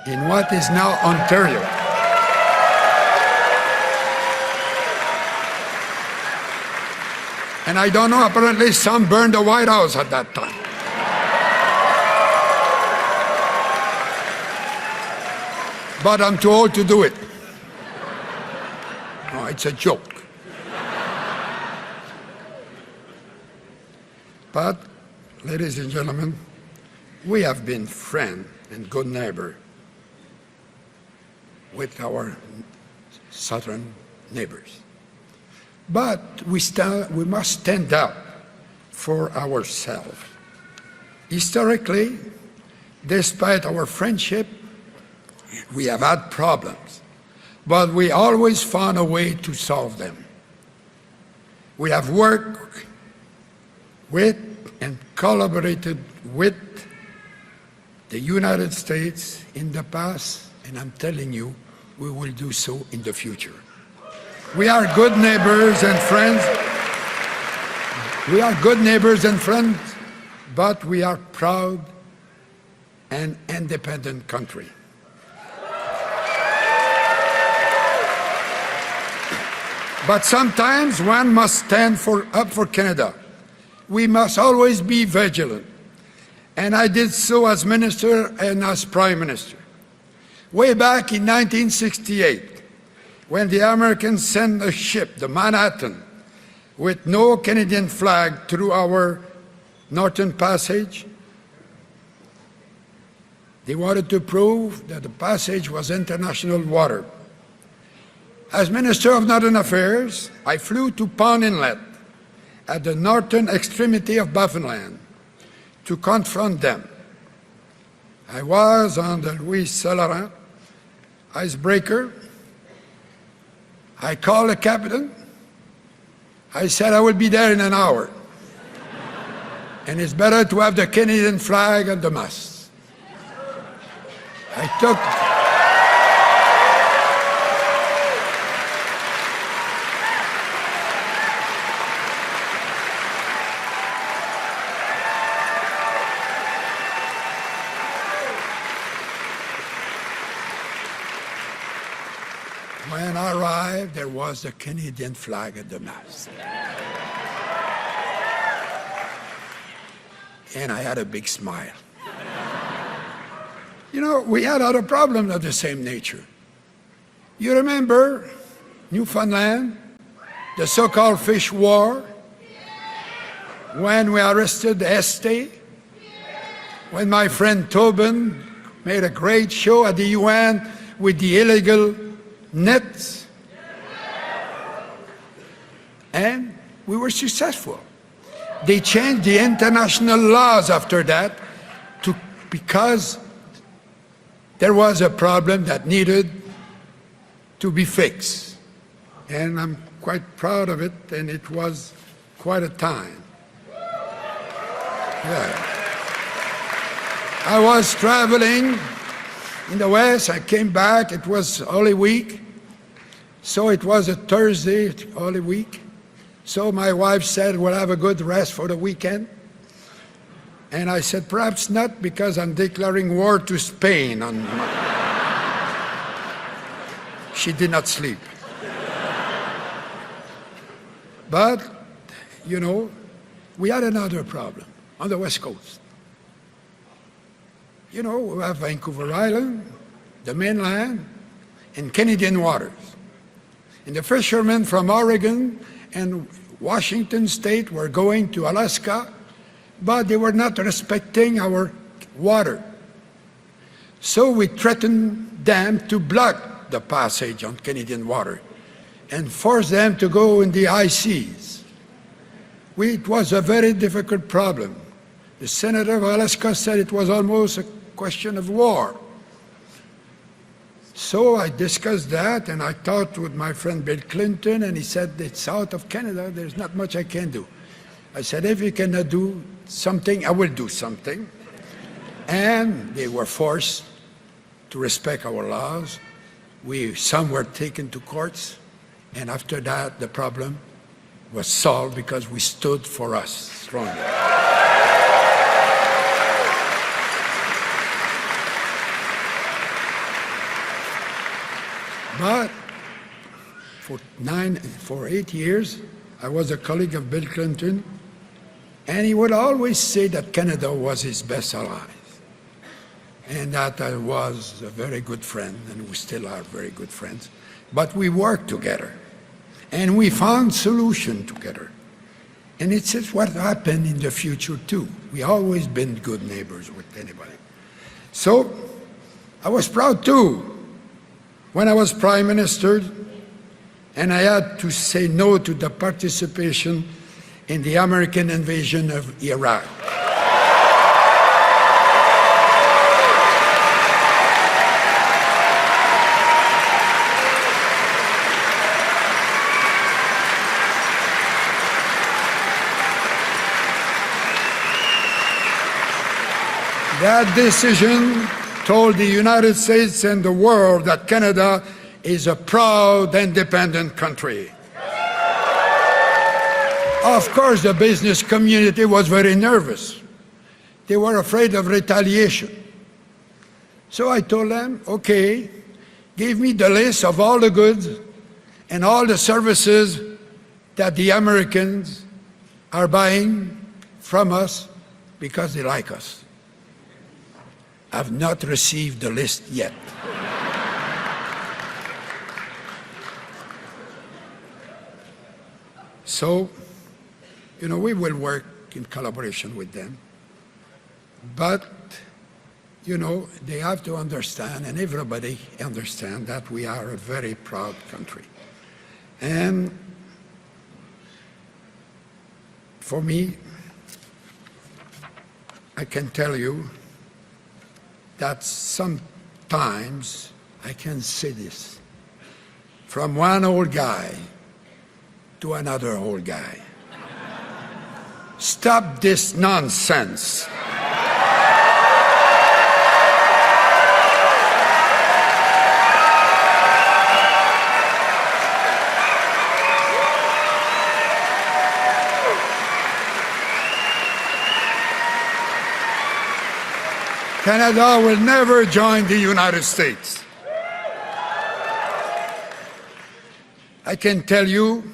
in what is now Ontario. And I don't know, apparently some burned the White House at that time. But I'm too old to do it. No, it's a joke. But, ladies and gentlemen, we have been friend and good neighbor with our southern neighbors. But we must stand up for ourselves. Historically, despite our friendship, we have had problems, but we always found a way to solve them. We have worked with and collaborated with the United States in the past, and I'm telling you, we will do so in the future. We are good neighbors and friends. We are good neighbors and friends, but we are proud and independent country. But sometimes one must stand up for Canada. We must always be vigilant. And I did so as minister and as prime minister. Way back in 1968, when the Americans sent a ship, the Manhattan, with no Canadian flag through our Northern Passage, they wanted to prove that the passage was international water. As Minister of Northern Affairs, I flew to Pond Inlet at the northern extremity of Baffinland to confront them. I was on the Louis Saint-Laurent icebreaker. I called the captain. I said I will be there in an hour. And it's better to have the Canadian flag at the mast. I arrived, there was the Canadian flag at the mast. And I had a big smile. You know, we had other problems of the same nature. You remember Newfoundland, the so-called fish war, when we arrested Este, when my friend Tobin made a great show at the UN with the illegal nets, and we were successful. They changed the international laws after that because there was a problem that needed to be fixed. And I'm quite proud of it, and it was quite a time. Yeah. I was traveling in the West, I came back, it was Holy Week, so it was a Thursday, Holy Week. So my wife said, we'll have a good rest for the weekend. And I said, perhaps not, because I'm declaring war to Spain. She did not sleep. But, you know, we had another problem on the West Coast. You know, we have Vancouver Island, the mainland, and Canadian waters. And the fishermen from Oregon and Washington State were going to Alaska, but they were not respecting our water. So we threatened them to block the passage on Canadian water and force them to go in the high seas. It was a very difficult problem. The Senator of Alaska said it was almost a question of war. So I discussed that, and I talked with my friend Bill Clinton, and he said, it's out of Canada, there's not much I can do. I said, if you cannot do something, I will do something. And they were forced to respect our laws. Some were taken to courts, and after that, the problem was solved because we stood for us strongly. But for 8 years, I was a colleague of Bill Clinton, and he would always say that Canada was his best ally, and that I was a very good friend, and we still are very good friends. But we worked together, and we found solutions together. And it's what happened in the future, too. We always been good neighbors with anybody. So I was proud, too, when I was Prime Minister, and I had to say no to the participation in the American invasion of Iraq. That decision told the United States and the world that Canada is a proud, independent country. Of course, the business community was very nervous. They were afraid of retaliation. So I told them, okay, give me the list of all the goods and all the services that the Americans are buying from us because they like us. I've not received the list yet. So, you know, we will work in collaboration with them. But, you know, they have to understand, and everybody understand, that we are a very proud country. And for me, I can tell you that sometimes I can say this, from one old guy to another old guy. Stop this nonsense. Canada will never join the United States. I can tell you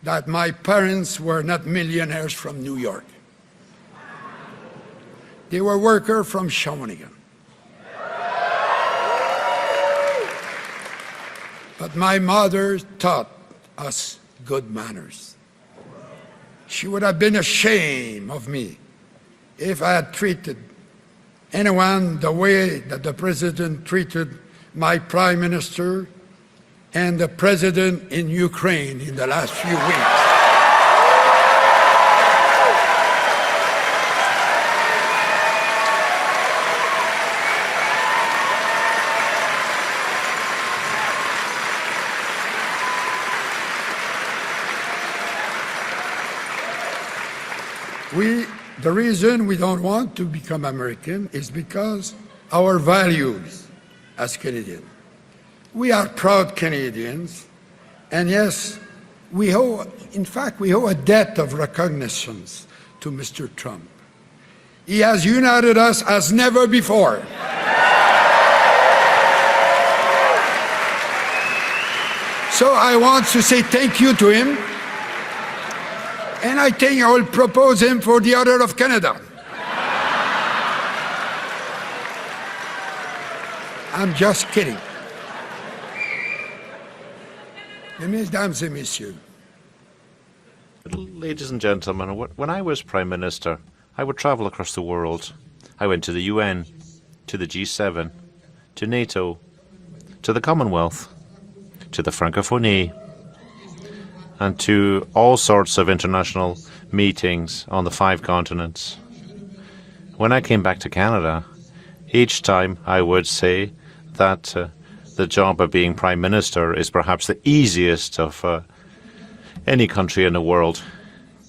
that my parents were not millionaires from New York. They were workers from Shawinigan. But my mother taught us good manners. She would have been ashamed of me if I had treated anyone the way that the President treated my Prime Minister and the President in Ukraine in the last few weeks. The reason we don't want to become American is because our values as Canadians. We are proud Canadians, and yes, we owe a debt of recognition to Mr. Trump. He has united us as never before. So I want to say thank you to him. And I think I will propose him for the order of Canada. I'm just kidding. Mesdames et messieurs. Ladies and gentlemen, when I was Prime Minister, I would travel across the world. I went to the UN, to the G7, to NATO, to the Commonwealth, to the Francophonie, and to all sorts of international meetings on the 5 continents. When I came back to Canada, each time I would say that the job of being Prime Minister is perhaps the easiest of any country in the world.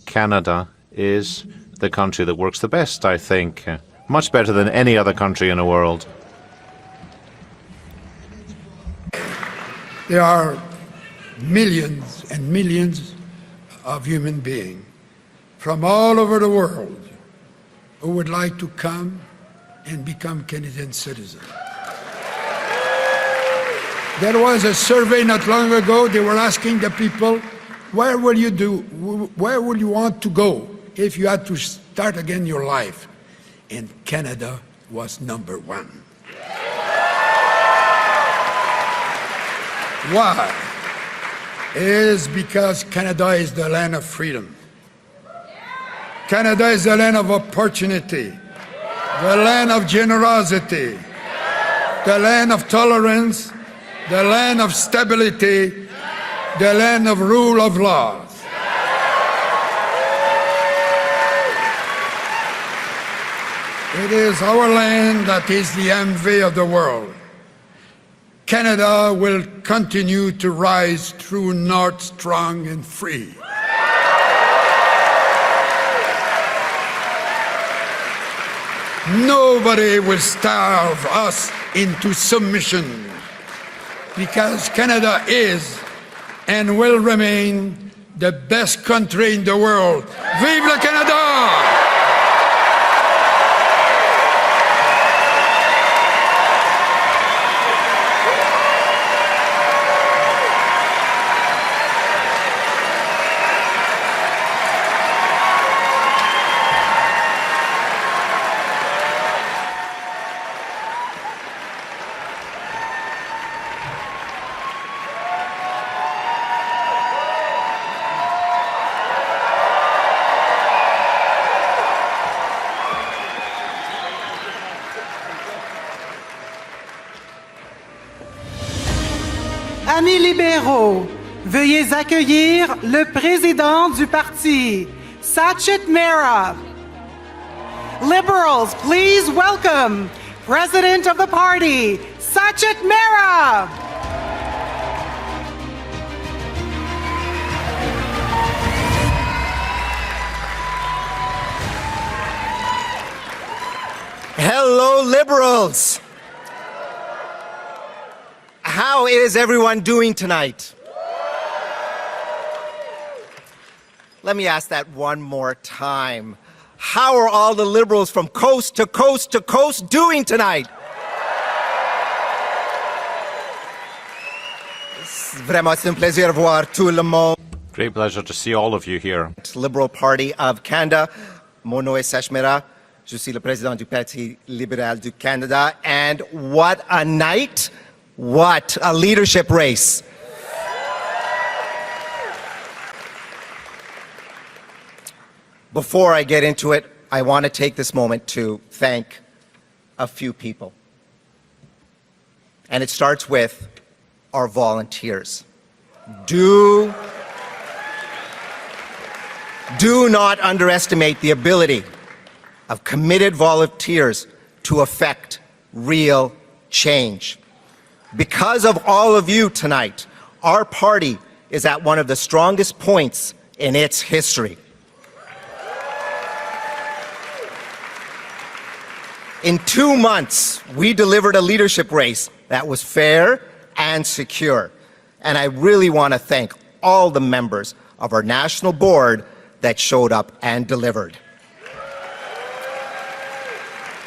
Canada is the country that works the best, I think, much better than any other country in the world. There are millions and millions of human beings from all over the world who would like to come and become Canadian citizens. There was a survey not long ago. They were asking the people, where would you want to go if you had to start again your life? And Canada was number 1. Why? It is because Canada is the land of freedom. Canada is the land of opportunity, the land of generosity, the land of tolerance, the land of stability, the land of rule of law. It is our land that is the envy of the world. Canada will continue to rise through north strong and free. Nobody will starve us into submission because Canada is and will remain the best country in the world. Vive le Canada! Amis libéraux, veuillez accueillir le président du parti, Sachin Mehra. Liberals, please welcome President of the party, Sachin Mehra. Hello, Liberals. How is everyone doing tonight? Let me ask that one more time. How are all the Liberals from coast to coast to coast doing tonight? Vraiment, c'est un plaisir de voir tout le monde. Great pleasure to see all of you here. Liberal Party of Canada. Mon nom est Sachmera. Je suis le président du Parti libéral du Canada. And what a night. What a leadership race. Before I get into it, I want to take this moment to thank a few people. And it starts with our volunteers. Do not underestimate the ability of committed volunteers to affect real change. Because of all of you tonight, our party is at one of the strongest points in its history. In 2 months, we delivered a leadership race that was fair and secure. And I really want to thank all the members of our national board that showed up and delivered.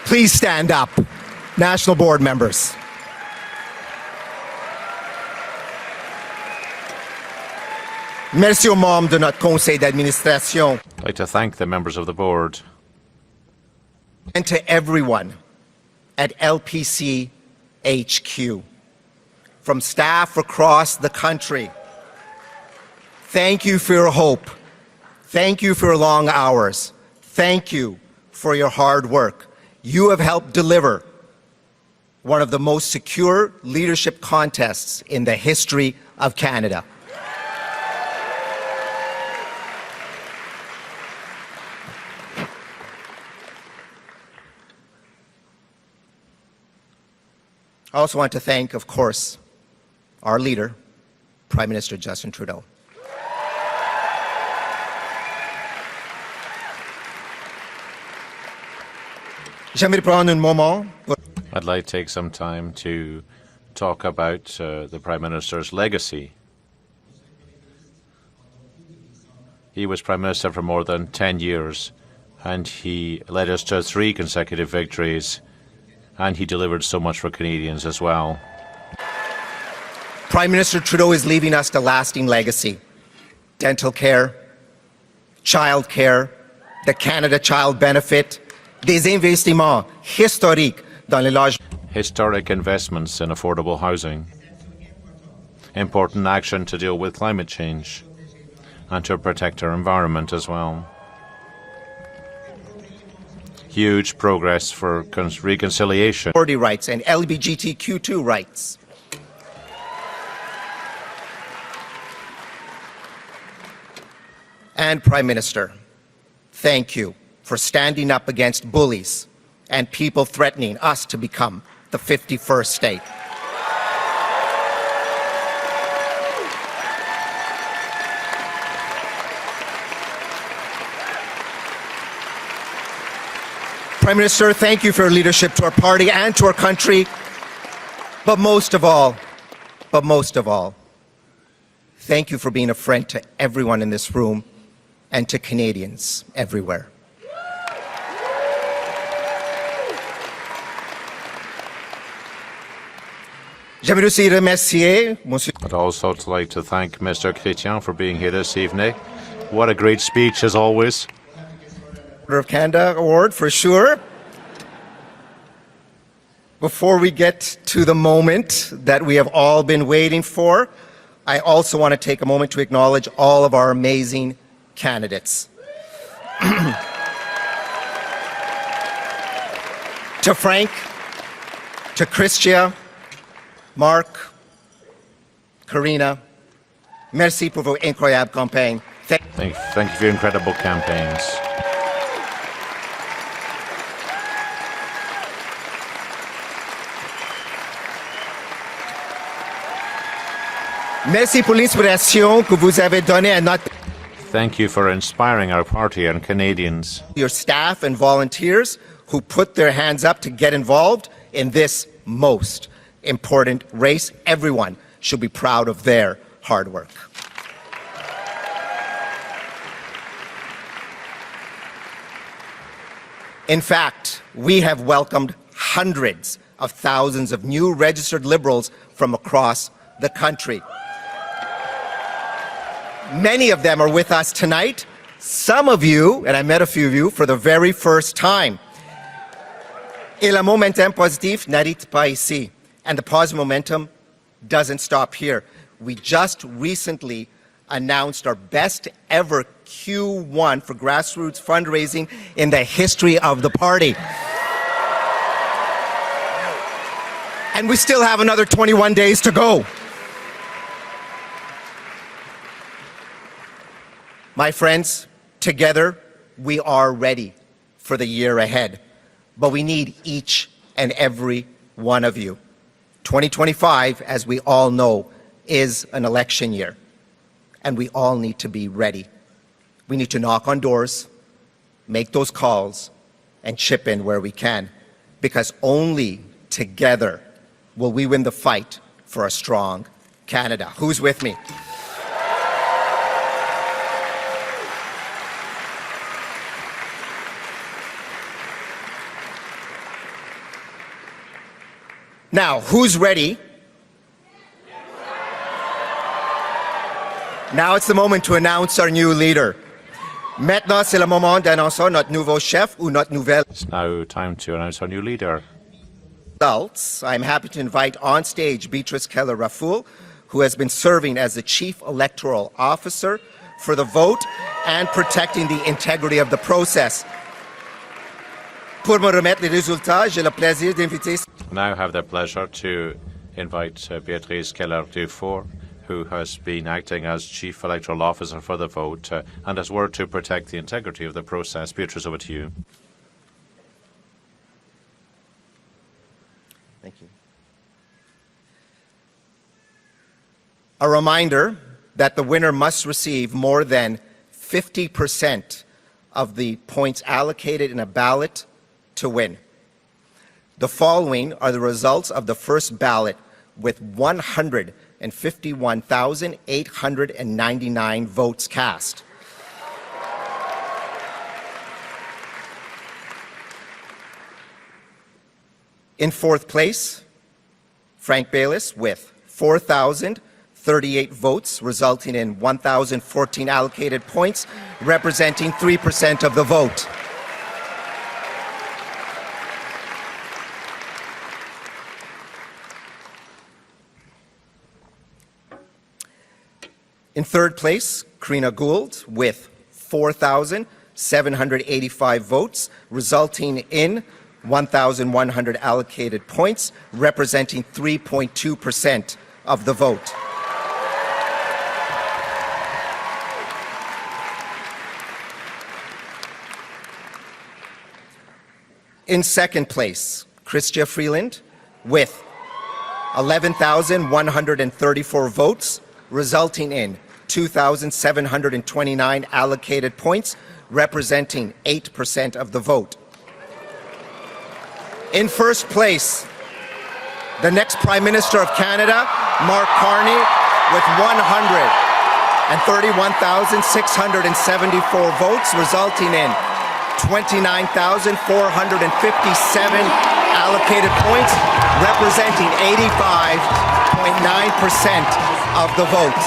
Please stand up, national board members. Merci aux membres de notre conseil d'administration. I'd like to thank the members of the board. And to everyone at LPC HQ, from staff across the country. Thank you for your hope. Thank you for your long hours. Thank you for your hard work. You have helped deliver one of the most secure leadership contests in the history of Canada. I also want to thank, of course, our leader, Prime Minister Justin Trudeau. I'd like to take some time to talk about the Prime Minister's legacy. He was Prime Minister for more than 10 years, and he led us to 3 consecutive victories, and he delivered so much for Canadians as well. Prime Minister Trudeau is leaving us a lasting legacy. Dental care, child care, the Canada Child Benefit, des investissements historiques dans les logements. Historic investments in affordable housing, important action to deal with climate change, and to protect our environment as well. Huge progress for reconciliation. Minority rights and LGBTQ2 rights. And Prime Minister, thank you for standing up against bullies and people threatening us to become the 51st state. Prime Minister, thank you for your leadership to our party and to our country. But most of all, thank you for being a friend to everyone in this room and to Canadians everywhere. I'd also like to thank Mr. Chrétien for being here this evening. What a great speech, as always. Order of Canada Award, for sure. Before we get to the moment that we have all been waiting for, I also want to take a moment to acknowledge all of our amazing candidates. To Frank, to Christia, Mark, Karina, merci pour vos incroyables campagnes. Thank you for your incredible campaigns. Merci pour l'inspiration que vous avez donnée à notre... Thank you for inspiring our party and Canadians. Your staff and volunteers who put their hands up to get involved in this most important race. Everyone should be proud of their hard work. In fact, we have welcomed hundreds of thousands of new registered Liberals from across the country. Many of them are with us tonight. Some of you, and I met a few of you, for the very first time. Et le momentum positif n'arrête pas ici. And the positive momentum doesn't stop here. We just recently announced our best ever Q1 for grassroots fundraising in the history of the party. And we still have another 21 days to go. My friends, together we are ready for the year ahead, but we need each and every one of you. 2025, as we all know, is an election year, and we all need to be ready. We need to knock on doors, make those calls, and chip in where we can, because only together will we win the fight for a strong Canada. Who's with me? Now, who's ready? Now it's the moment to announce our new leader. Maintenant, c'est le moment d'annoncer notre nouveau chef ou notre nouvelle. It's now time to announce our new leader. Results. I'm happy to invite on stage Beatrice Keller-Rafoul, who has been serving as the Chief Electoral Officer for the vote and protecting the integrity of the process. Pour me remettre les résultats, j'ai le plaisir d'inviter. Now have the pleasure to invite Beatrice Keller-Rafoul, who has been acting as Chief Electoral Officer for the vote and has worked to protect the integrity of the process. Beatrice, over to you. Thank you. A reminder that the winner must receive more than 50% of the points allocated in a ballot to win. The following are the results of the first ballot with 151,899 votes cast. In fourth place, Frank Baylis with 4,038 votes, resulting in 1,014 allocated points, representing 3% of the vote. In third place, Karina Gould with 4,785 votes, resulting in 1,100 allocated points, representing 3.2% of the vote. In second place, Christia Freeland with 11,134 votes, resulting in 2,729 allocated points, representing 8% of the vote. In first place, the next Prime Minister of Canada, Mark Carney, with 131,674 votes, resulting in 29,457 allocated points, representing 85.9% of the vote.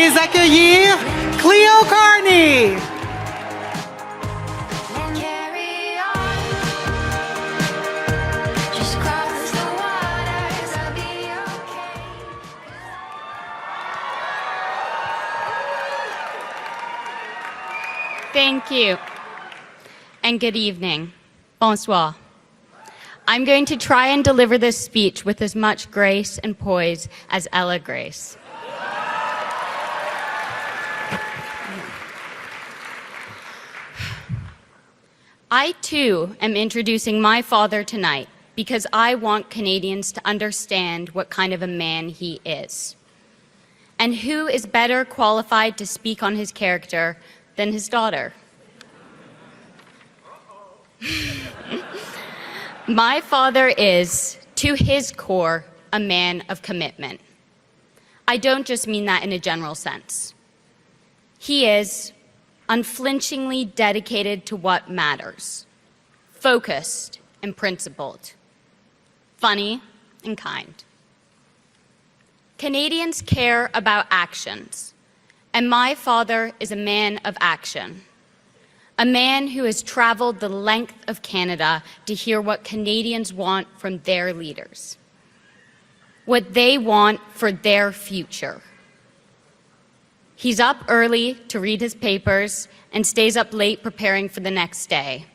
Veuillez accueillir Cleo Carney. Thank you, and good evening. Bonsoir. I'm going to try and deliver this speech with as much grace and poise as Ella Grace. I, too, am introducing my father tonight because I want Canadians to understand what kind of a man he is. And who is better qualified to speak on his character than his daughter? My father is, to his core, a man of commitment. I don't just mean that in a general sense. He is unflinchingly dedicated to what matters, focused and principled, funny and kind. Canadians care about actions, and my father is a man of action, a man who has traveled the length of Canada to hear what Canadians want from their leaders, what they want for their future. He's up early to read his papers and stays up late preparing for the next day.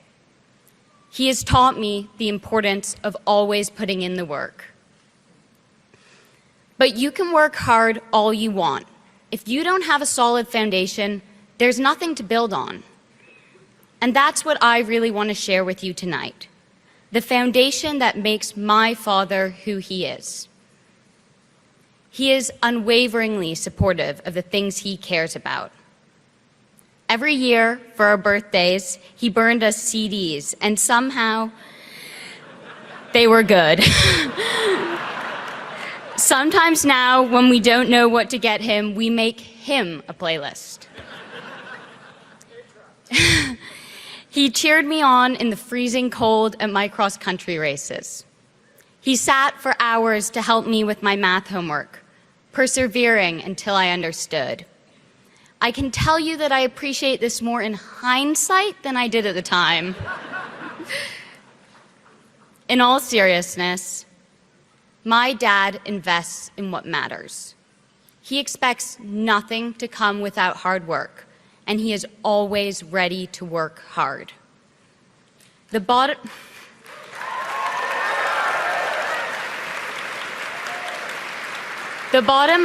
He has taught me the importance of always putting in the work. But you can work hard all you want. If you don't have a solid foundation, there's nothing to build on. And that's what I really want to share with you tonight, the foundation that makes my father who he is. He is unwaveringly supportive of the things he cares about. Every year for our birthdays, he burned us CDs, and somehow they were good. Sometimes now, when we don't know what to get him, we make him a playlist. He cheered me on in the freezing cold at my cross-country races. He sat for hours to help me with my math homework, persevering until I understood. I can tell you that I appreciate this more in hindsight than I did at the time. In all seriousness, my dad invests in what matters. He expects nothing to come without hard work, and he is always ready to work hard. The bottom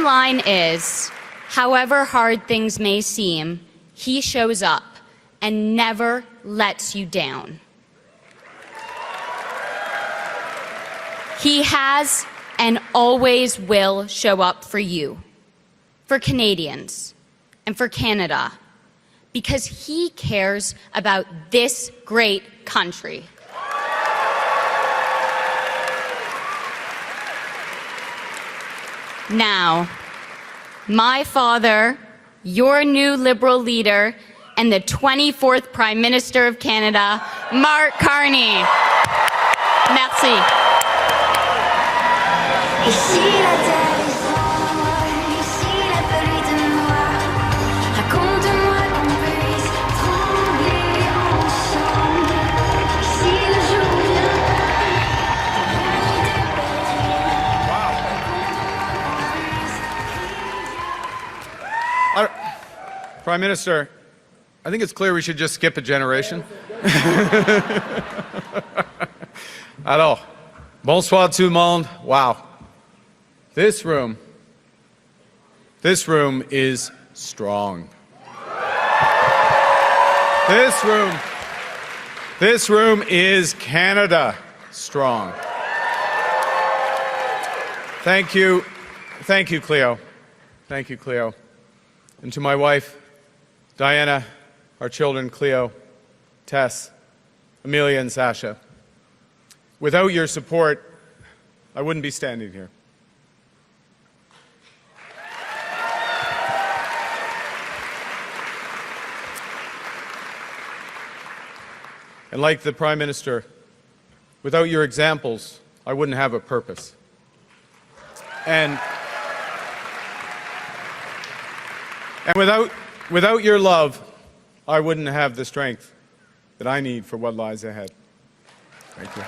line is, however hard things may seem, he shows up and never lets you down. He has and always will show up for you, for Canadians, and for Canada, because he cares about this great country. Now, my father, your new Liberal leader, and the 24th Prime Minister of Canada, Mark Carney. Merci. Ici la terre est froide, ici la pluie de moi. Raconte-moi qu'on puisse trembler ensemble. Ici le jour vient. Prime Minister, I think it's clear we should just skip a generation. Alors, bonsoir tout le monde. Wow. This room is strong. This room is Canada strong. Thank you, Cleo. Thank you, Cleo. And to my wife, Diana, our children, Cleo, Tess, Amelia, and Sasha. Without your support, I wouldn't be standing here. And like the Prime Minister, without your examples, I wouldn't have a purpose. And without your love, I wouldn't have the strength that I need for what lies ahead. Thank you.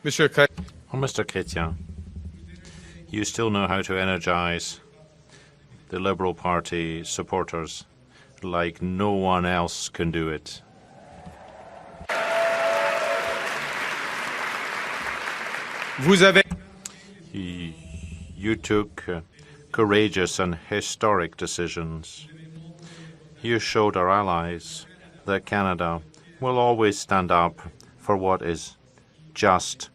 Mr. Chrétien, you still know how to energize the Liberal Party supporters like no one else can do it. You took courageous and historic decisions. You showed our allies that Canada will always stand up for what is just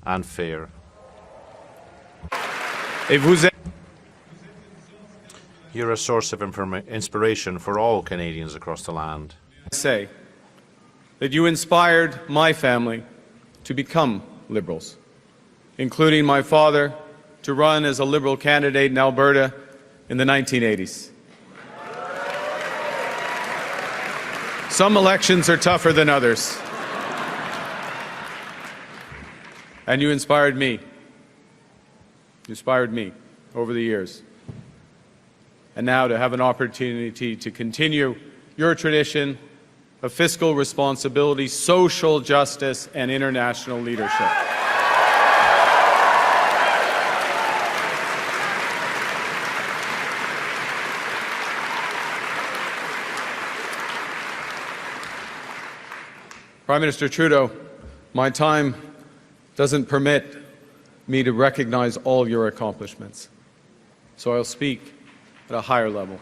and fair. You're a source of inspiration for all Canadians across the land. Say that you inspired my family to become Liberals, including my father to run as a Liberal candidate in Alberta in the 1980s. Some elections are tougher than others. And you inspired me. You inspired me over the years. And now to have an opportunity to continue your tradition of fiscal responsibility, social justice, and international leadership. Prime Minister Trudeau, my time doesn't permit me to recognize all your accomplishments, so I'll speak at a higher level.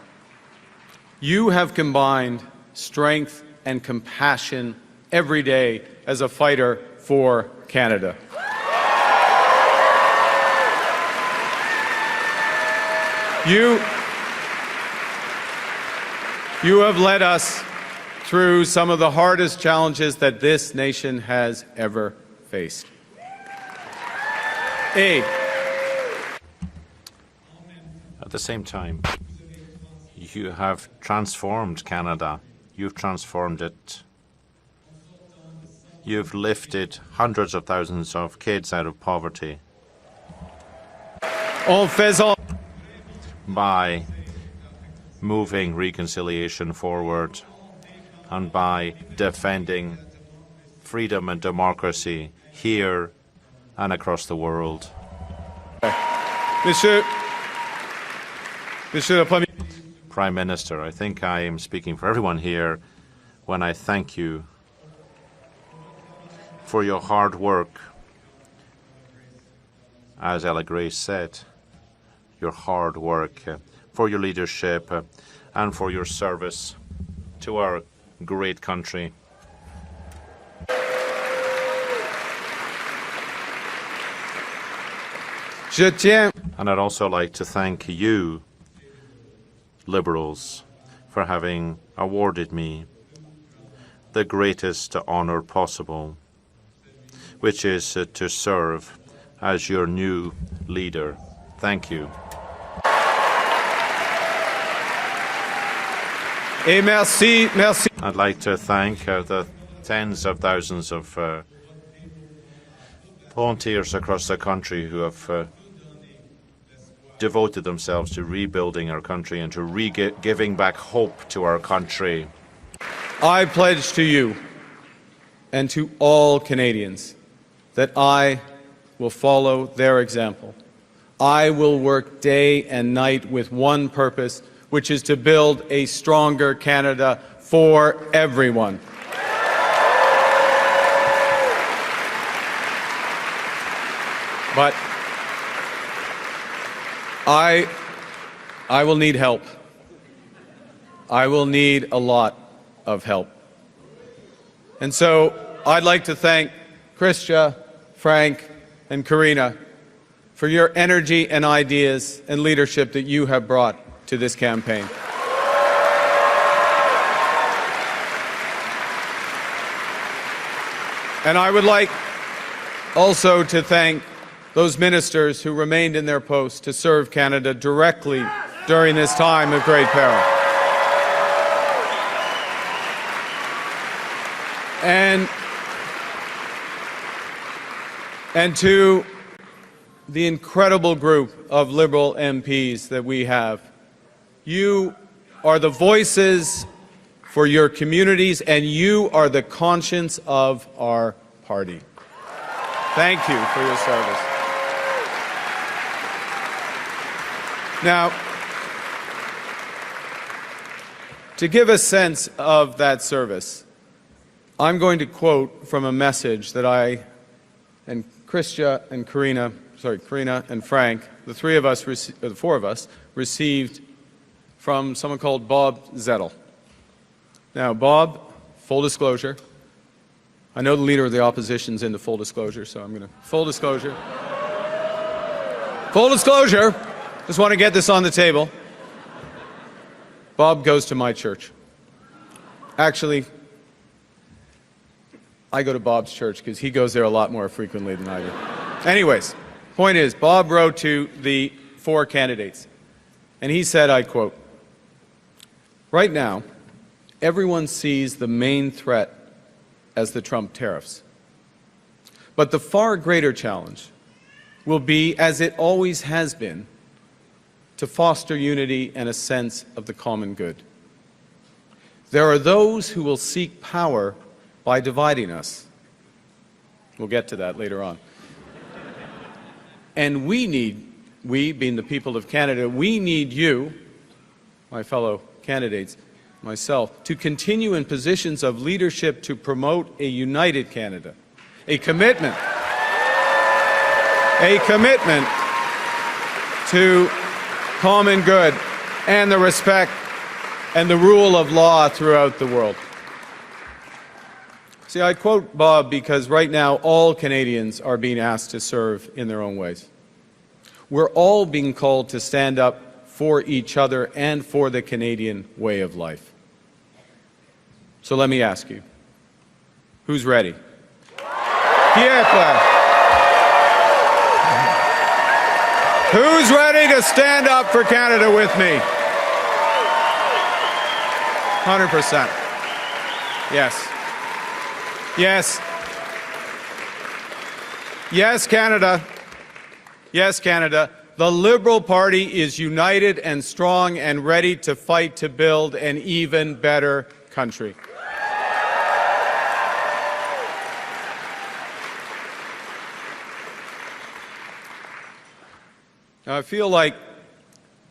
You have combined strength and compassion every day as a fighter for Canada. You have led us through some of the hardest challenges that this nation has ever faced. At the same time, you have transformed Canada. You've transformed it. You've lifted hundreds of thousands of kids out of poverty. By moving reconciliation forward and by defending freedom and democracy here and across the world. Prime Minister, I think I am speaking for everyone here when I thank you for your hard work. As Ella Grace said, your hard work, for your leadership and for your service to our great country. And I'd also like to thank you, Liberals, for having awarded me the greatest honour possible, which is to serve as your new leader. Thank you. I'd like to thank the tens of thousands of volunteers across the country who have devoted themselves to rebuilding our country and to giving back hope to our country. I pledge to you and to all Canadians that I will follow their example. I will work day and night with one purpose, which is to build a stronger Canada for everyone. But I will need help. I will need a lot of help. And so I'd like to thank Christia, Frank, and Karina for your energy and ideas and leadership that you have brought to this campaign. And I would like also to thank those ministers who remained in their posts to serve Canada directly during this time of great peril. And to the incredible group of Liberal MPs that we have, you are the voices for your communities, and you are the conscience of our party. Thank you for your service. Now, to give a sense of that service, I'm going to quote from a message that I and Christia and Karina and Frank, the four of us, received from someone called Bob Zettel. Now, Bob, full disclosure, I know the leader of the opposition's into full disclosure, so I'm going to, full disclosure. Full disclosure, just want to get this on the table. Bob goes to my church. Actually, I go to Bob's church because he goes there a lot more frequently than I do. Anyways, point is, Bob wrote to the four candidates, and he said, I quote, "Right now, everyone sees the main threat as the Trump tariffs. But the far greater challenge will be, as it always has been, to foster unity and a sense of the common good. There are those who will seek power by dividing us." We'll get to that later on. "And we being the people of Canada, we need you, my fellow candidates, myself, to continue in positions of leadership to promote a united Canada, a commitment to common good and the respect and the rule of law throughout the world." See, I quote Bob because right now all Canadians are being asked to serve in their own ways. We're all being called to stand up for each other and for the Canadian way of life. So let me ask you, who's ready? Pierre Claire. Who's ready to stand up for Canada with me? 100%. Yes. Yes. Yes, Canada. Yes, Canada. The Liberal Party is united and strong and ready to fight to build an even better country. Now, I feel like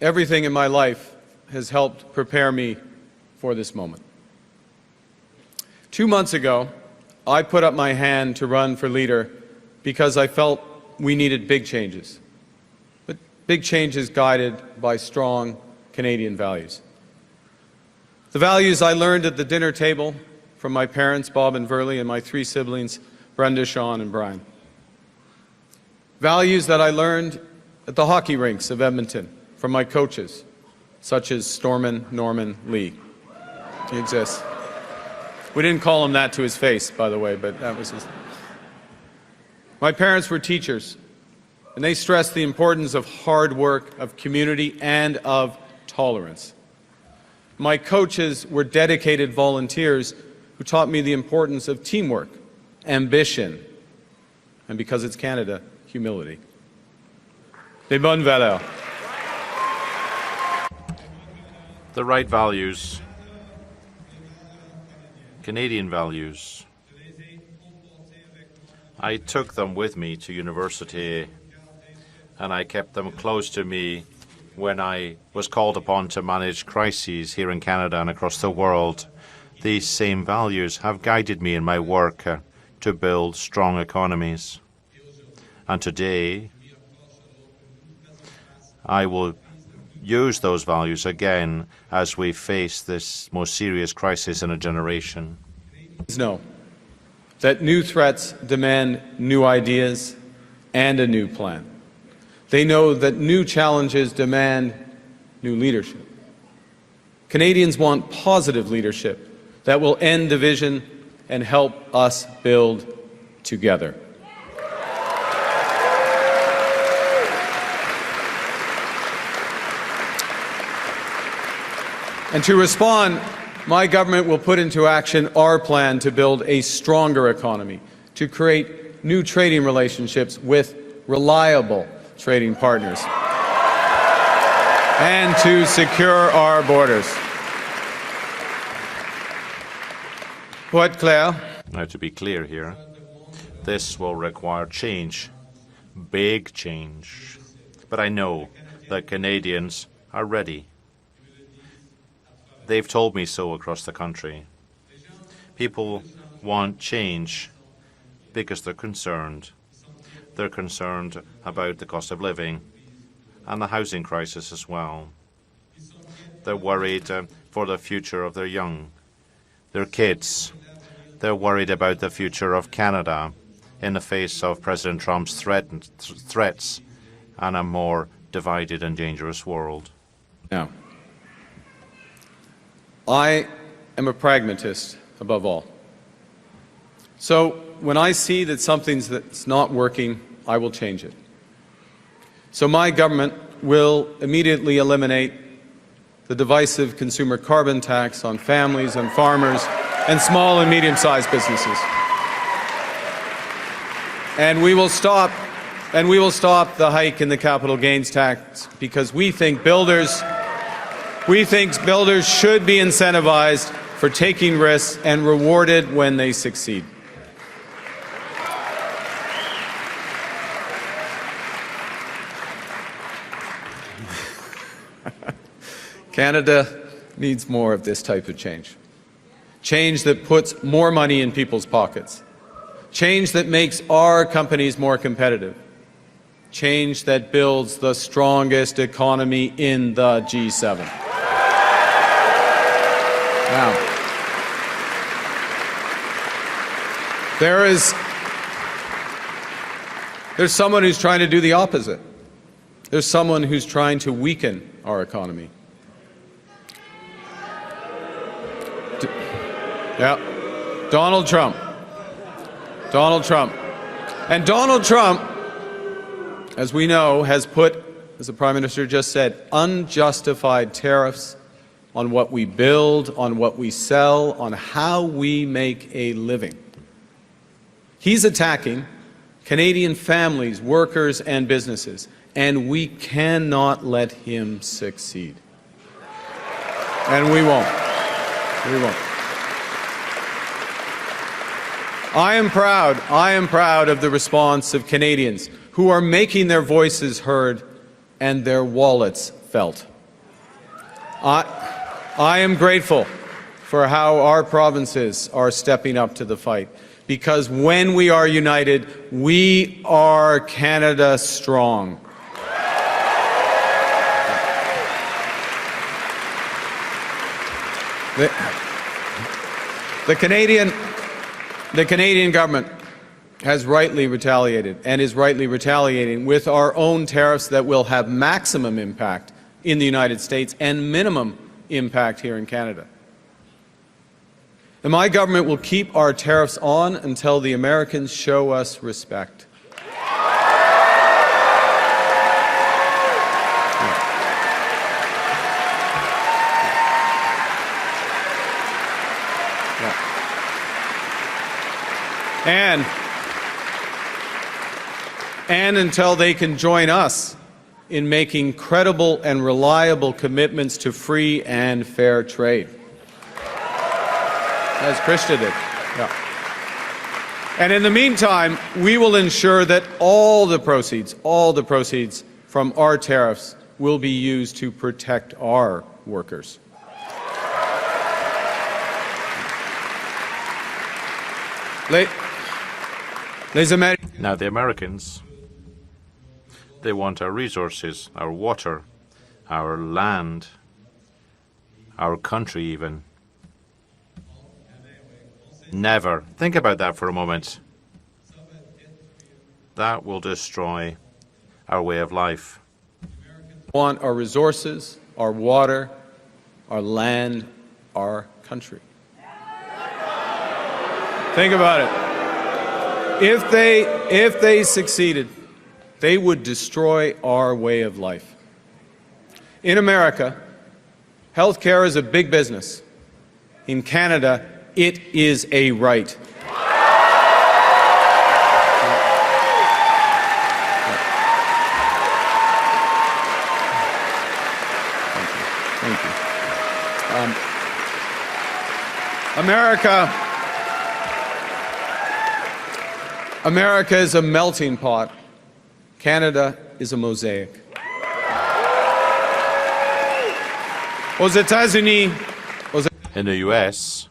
everything in my life has helped prepare me for this moment. 2 months ago, I put up my hand to run for leader because I felt we needed big changes, but big changes guided by strong Canadian values. The values I learned at the dinner table from my parents, Bob and Verley, and my three siblings, Brenda, Sean, and Brian. Values that I learned at the hockey rinks of Edmonton from my coaches, such as Stormin Norman Lee. He exists. We didn't call him that to his face, by the way, but that was his. My parents were teachers, and they stressed the importance of hard work, of community, and of tolerance. My coaches were dedicated volunteers who taught me the importance of teamwork, ambition, and because it's Canada, humility. Des bonnes valeurs. The right values, Canadian values. I took them with me to university, and I kept them close to me when I was called upon to manage crises here in Canada and across the world. These same values have guided me in my work to build strong economies. And today, I will use those values again as we face this most serious crisis in a generation. Know that new threats demand new ideas and a new plan. They know that new challenges demand new leadership. Canadians want positive leadership that will end division and help us build together. And to respond, my government will put into action our plan to build a stronger economy, to create new trading relationships with reliable trading partners, and to secure our borders. Pour être clair, now, to be clear here, this will require change, big change. But I know that Canadians are ready. They've told me so across the country. People want change because they're concerned. They're concerned about the cost of living and the housing crisis as well. They're worried for the future of their young, their kids. They're worried about the future of Canada in the face of President Trump's threats and a more divided and dangerous world. Now, I am a pragmatist above all. So when I see that something's that's not working, I will change it. So my government will immediately eliminate the divisive consumer carbon tax on families and farmers and small and medium-sized businesses. And we will stop the hike in the capital gains tax because we think builders should be incentivized for taking risks and rewarded when they succeed. Canada needs more of this type of change. Change that puts more money in people's pockets. Change that makes our companies more competitive. Change that builds the strongest economy in the G7. Now, there's someone who's trying to do the opposite. There's someone who's trying to weaken our economy. Donald Trump. And Donald Trump, as we know, has put, as the Prime Minister just said, unjustified tariffs on what we build, on what we sell, on how we make a living. He's attacking Canadian families, workers, and businesses, and we cannot let him succeed. And we won't. We won't. I am proud of the response of Canadians who are making their voices heard and their wallets felt. I am grateful for how our provinces are stepping up to the fight, because when we are united, we are Canada strong. The Canadian government has rightly retaliated and is rightly retaliating with our own tariffs that will have maximum impact in the United States and minimum impact here in Canada. And my government will keep our tariffs on until the Americans show us respect. And until they can join us in making credible and reliable commitments to free and fair trade, as Christia did. Yeah. And in the meantime, we will ensure that all the proceeds from our tariffs will be used to protect our workers. Now, the Americans, they want our resources, our water, our land, our country even. Never. Think about that for a moment. That will destroy our way of life. Want our resources, our water, our land, our country. Think about it. If they succeeded, they would destroy our way of life. In America, health care is a big business. In Canada, it is a right. America is a melting pot. Canada is a mosaic. Aux États-Unis, in the US,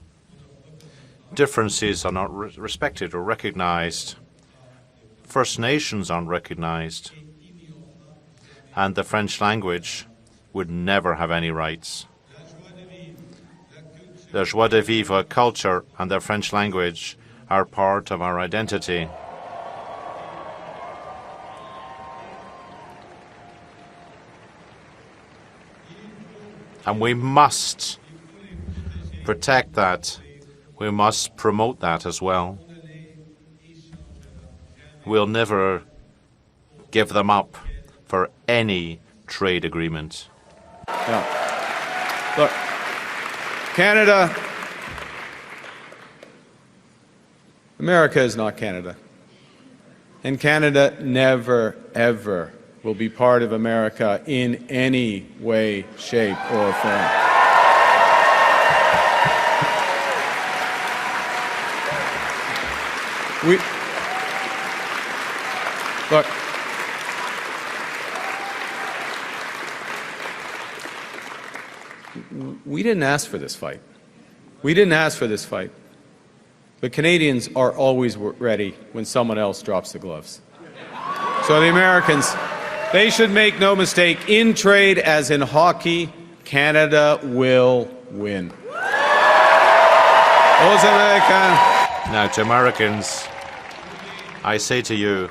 differences are not respected or recognized. First Nations aren't recognized. And the French language would never have any rights. The joie de vivre culture and the French language are part of our identity. And we must protect that. We must promote that as well. We'll never give them up for any trade agreement. Yeah. Look, Canada, America is not Canada. And Canada never, ever will be part of America in any way, shape, or form. Look, we didn't ask for this fight. We didn't ask for this fight. But Canadians are always ready when someone else drops the gloves. So the Americans, they should make no mistake, in trade as in hockey, Canada will win. Aux Américains. Now, to Americans, I say to you,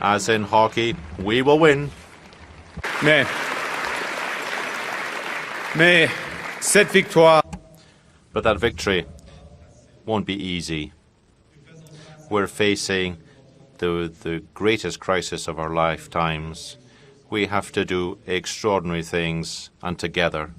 as in hockey, we will win. Mais cette victoire. But that victory won't be easy. We're facing the greatest crisis of our lifetimes. We have to do extraordinary things, and together.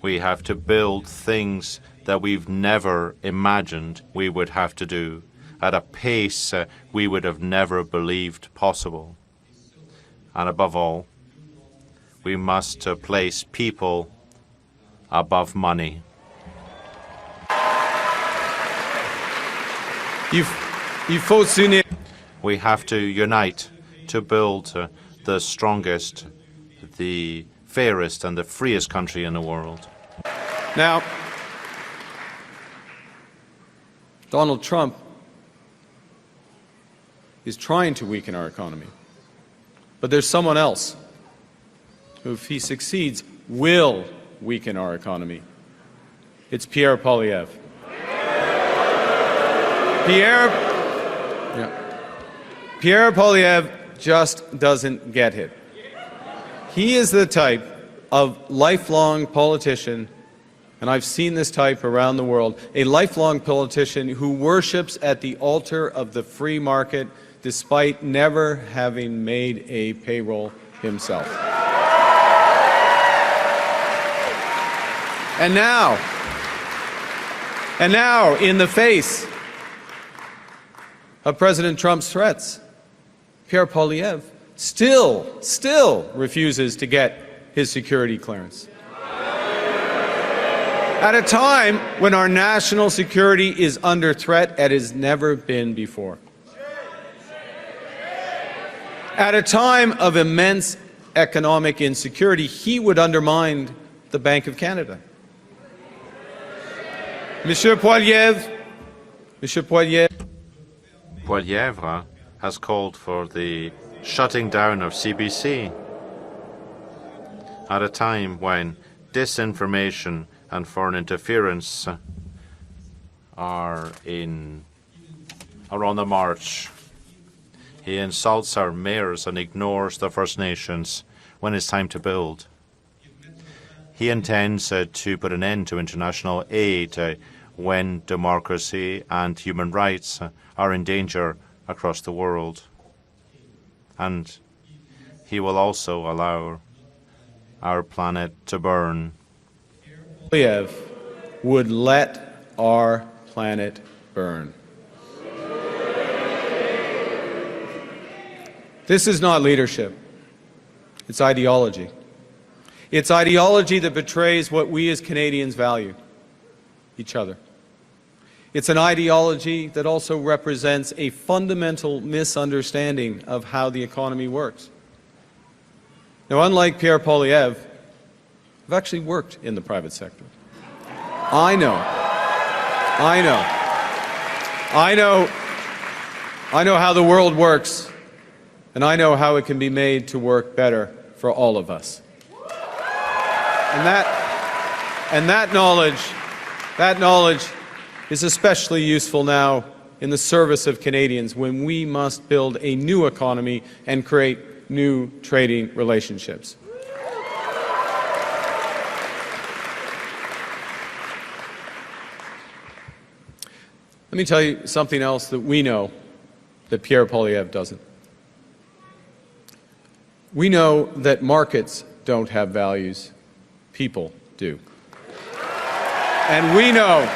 We have to build things that we've never imagined we would have to do at a pace we would have never believed possible. And above all, we must place people above money. We have to unite to build the strongest, the fairest and the freest country in the world. Now, Donald Trump is trying to weaken our economy. But there's someone else who, if he succeeds, will weaken our economy. It's Pierre Poilievre. Pierre Poilievre just doesn't get it. He is the type of lifelong politician, and I've seen this type around the world, a lifelong politician who worships at the altar of the free market despite never having made a payroll himself. And now, in the face of President Trump's threats, Pierre Poilievre still refuses to get his security clearance. At a time when our national security is under threat as has never been before. At a time of immense economic insecurity, he would undermine the Bank of Canada. Monsieur Poilievre has called for the shutting down of CBC at a time when disinformation and foreign interference are on the march. He insults our mayors and ignores the First Nations when it's time to build. He intends to put an end to international aid when democracy and human rights are in danger across the world. And he will also allow our planet to burn. Poilievre would let our planet burn. This is not leadership. It's ideology. It's ideology that betrays what we as Canadians value, each other. It's an ideology that also represents a fundamental misunderstanding of how the economy works. Now, unlike Pierre Poilievre, I've actually worked in the private sector. I know how the world works, and I know how it can be made to work better for all of us. And that knowledge is especially useful now in the service of Canadians when we must build a new economy and create new trading relationships. Let me tell you something else that we know that Pierre Poilievre doesn't. We know that markets don't have values, people do. And we know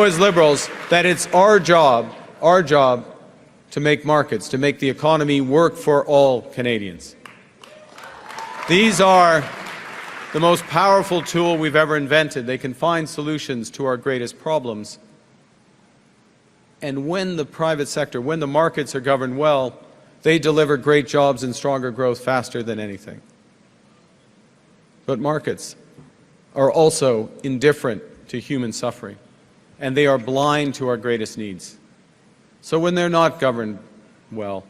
as Liberals that it's our job to make markets, to make the economy work for all Canadians. These are the most powerful tool we've ever invented. They can find solutions to our greatest problems. And when the private sector, when the markets are governed well, they deliver great jobs and stronger growth faster than anything. But markets are also indifferent to human suffering, and they are blind to our greatest needs. So when they're not governed well,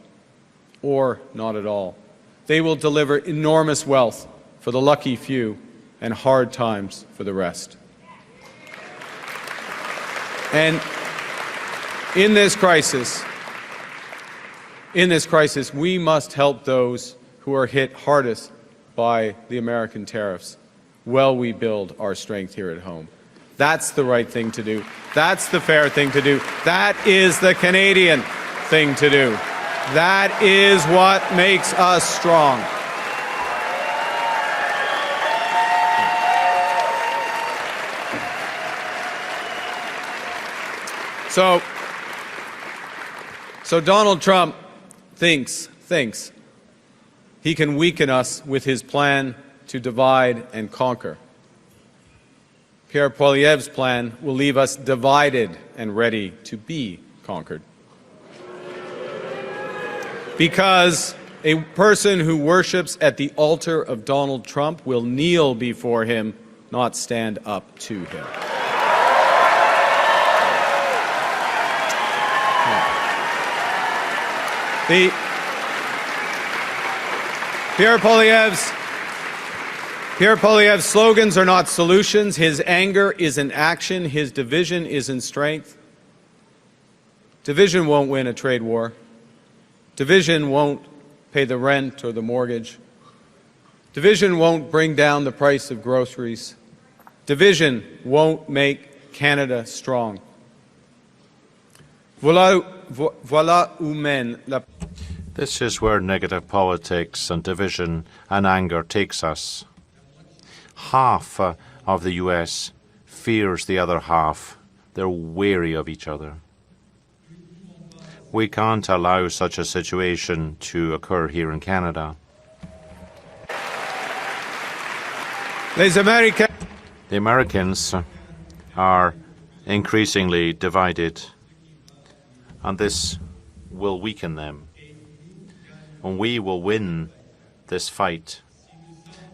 or not at all, they will deliver enormous wealth for the lucky few and hard times for the rest. And in this crisis, we must help those who are hit hardest by the American tariffs while we build our strength here at home. That's the right thing to do. That's the fair thing to do. That is the Canadian thing to do. That is what makes us strong. So Donald Trump thinks he can weaken us with his plan to divide and conquer. Pierre Poilievre's plan will leave us divided and ready to be conquered. Because a person who worships at the altar of Donald Trump will kneel before him, not stand up to him. Pierre Poilievre's slogans are not solutions. His anger is in action. His division is in strength. Division won't win a trade war. Division won't pay the rent or the mortgage. Division won't bring down the price of groceries. Division won't make Canada strong. Voilà où mène la... This is where negative politics and division and anger takes us. Half of the US fears the other half. They're wary of each other. We can't allow such a situation to occur here in Canada. The Americans are increasingly divided, and this will weaken them. And we will win this fight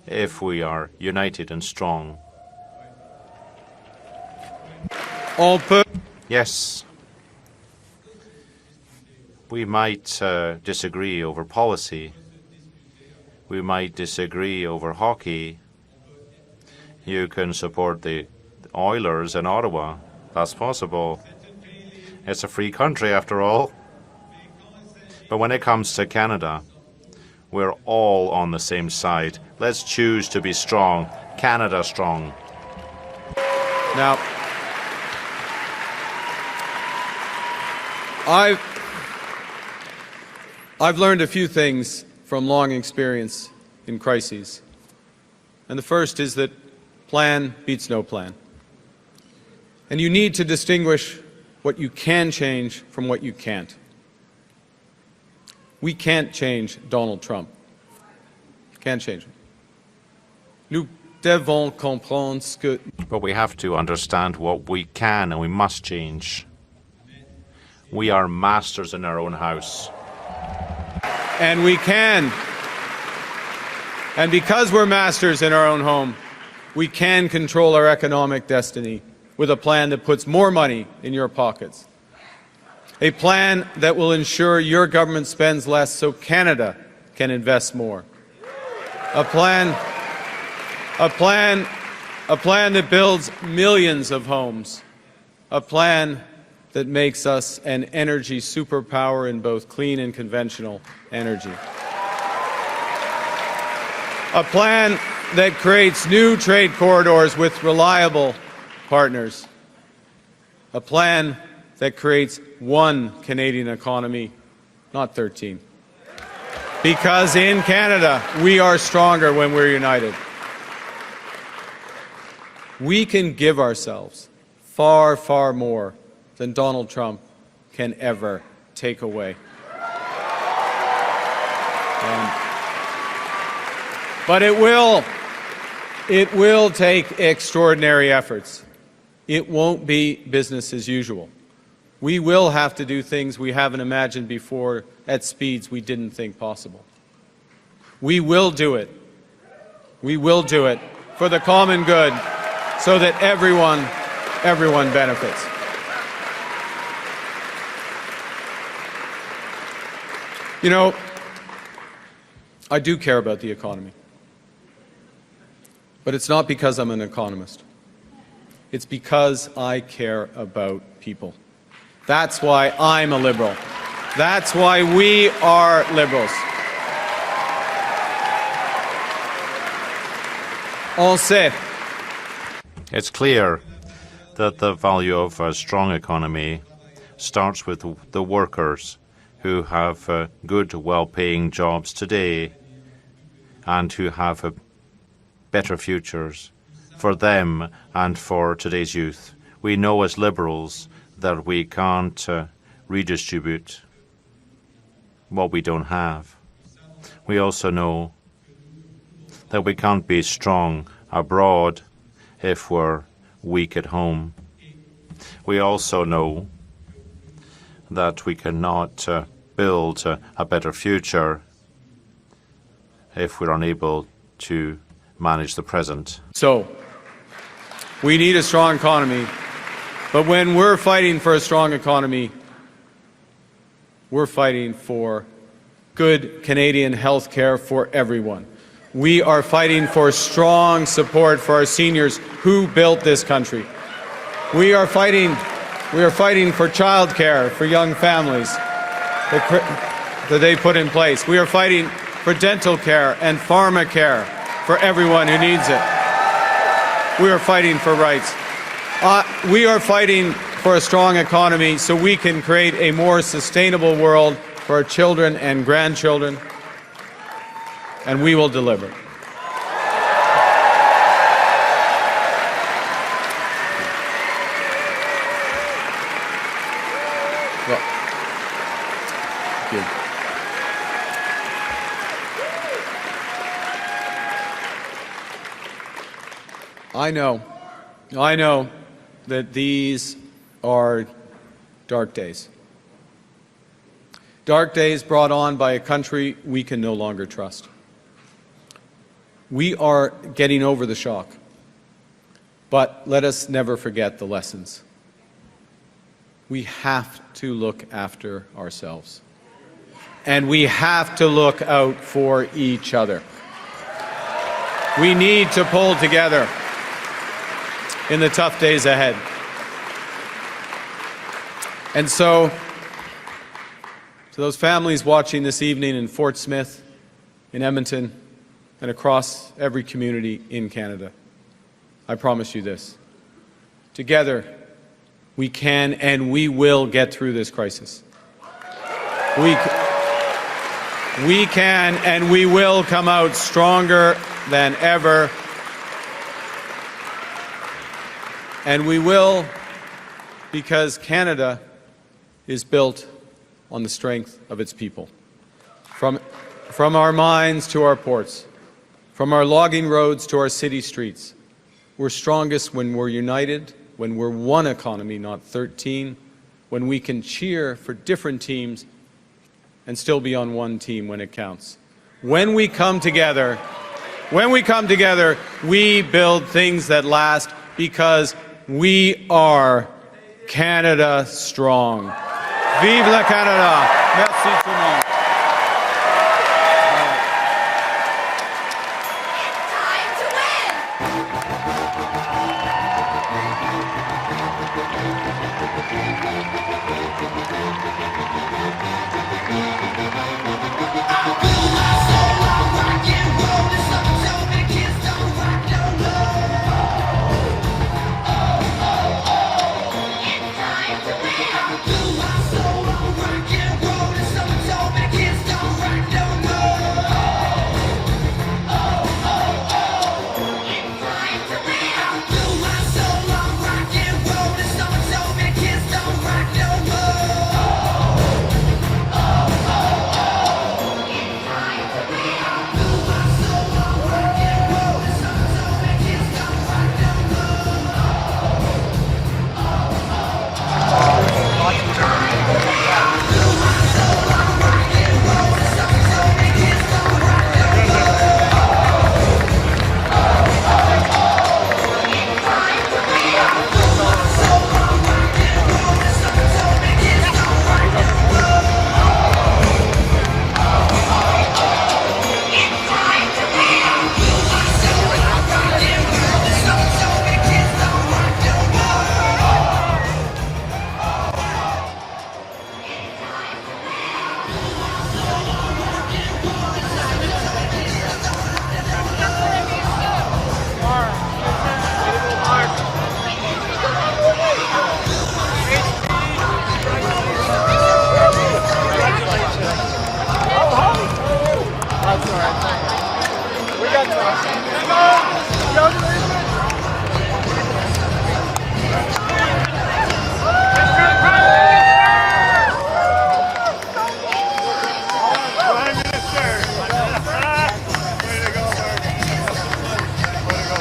if we are united and strong. Yes, we might disagree over policy. We might disagree over hockey. You can support the Oilers in Ottawa. That's possible. It's a free country, after all. But when it comes to Canada, we're all on the same side. Let's choose to be strong. Canada strong. Now, I've learned a few things from long experience in crises. And the first is that plan beats no plan. And you need to distinguish what you can change from what you can't. We can't change Donald Trump. Can't change him. Nous devons comprendre ce que... But we have to understand what we can and we must change. We are masters in our own house. And we can. And because we're masters in our own home, we can control our economic destiny with a plan that puts more money in your pockets. A plan that will ensure your government spends less so Canada can invest more. A plan that builds millions of homes. A plan that makes us an energy superpower in both clean and conventional energy. A plan that creates new trade corridors with reliable partners. A plan that creates one Canadian economy, not 13. Because in Canada, we are stronger when we're united. We can give ourselves far, far more than Donald Trump can ever take away. But it will take extraordinary efforts. It won't be business as usual. We will have to do things we haven't imagined before at speeds we didn't think possible. We will do it. We will do it for the common good so that everyone benefits. You know, I do care about the economy. But it's not because I'm an economist. It's because I care about people. That's why I'm a Liberal. That's why we are Liberals. On sait. It's clear that the value of a strong economy starts with the workers who have good, well-paying jobs today and who have better futures for them and for today's youth. We know as Liberals that we can't redistribute what we don't have. We also know that we can't be strong abroad if we're weak at home. We also know that we cannot build a better future if we're unable to manage the present. So, we need a strong economy, but when we're fighting for a strong economy, we're fighting for good Canadian health care for everyone. We are fighting for strong support for our seniors who built this country. We are fighting for child care for young families that they put in place. We are fighting for dental care and pharma care for everyone who needs it. We are fighting for rights. We are fighting for a strong economy so we can create a more sustainable world for our children and grandchildren, and we will deliver. Well, good. I know that these are dark days. Dark days brought on by a country we can no longer trust. We are getting over the shock, but let us never forget the lessons. We have to look after ourselves, and we have to look out for each other. We need to pull together in the tough days ahead. And so, to those families watching this evening in Fort Smith, in Edmonton, and across every community in Canada, I promise you this. Together, we can and we will get through this crisis. We can and we will come out stronger than ever. And we will because Canada is built on the strength of its people. From our mines to our ports, From our logging roads to our city streets, we're strongest when we're united, when we're one economy, not 13, when we can cheer for different teams and still be on one team when it counts. When we come together, we build things that last because we are Canada strong. Vive la Canada! Merci tout le monde.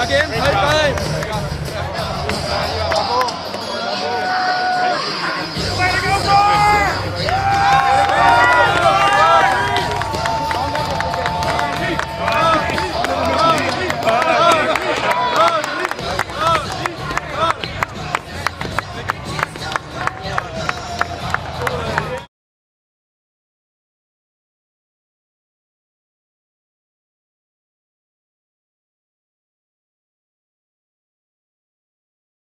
Again, high five.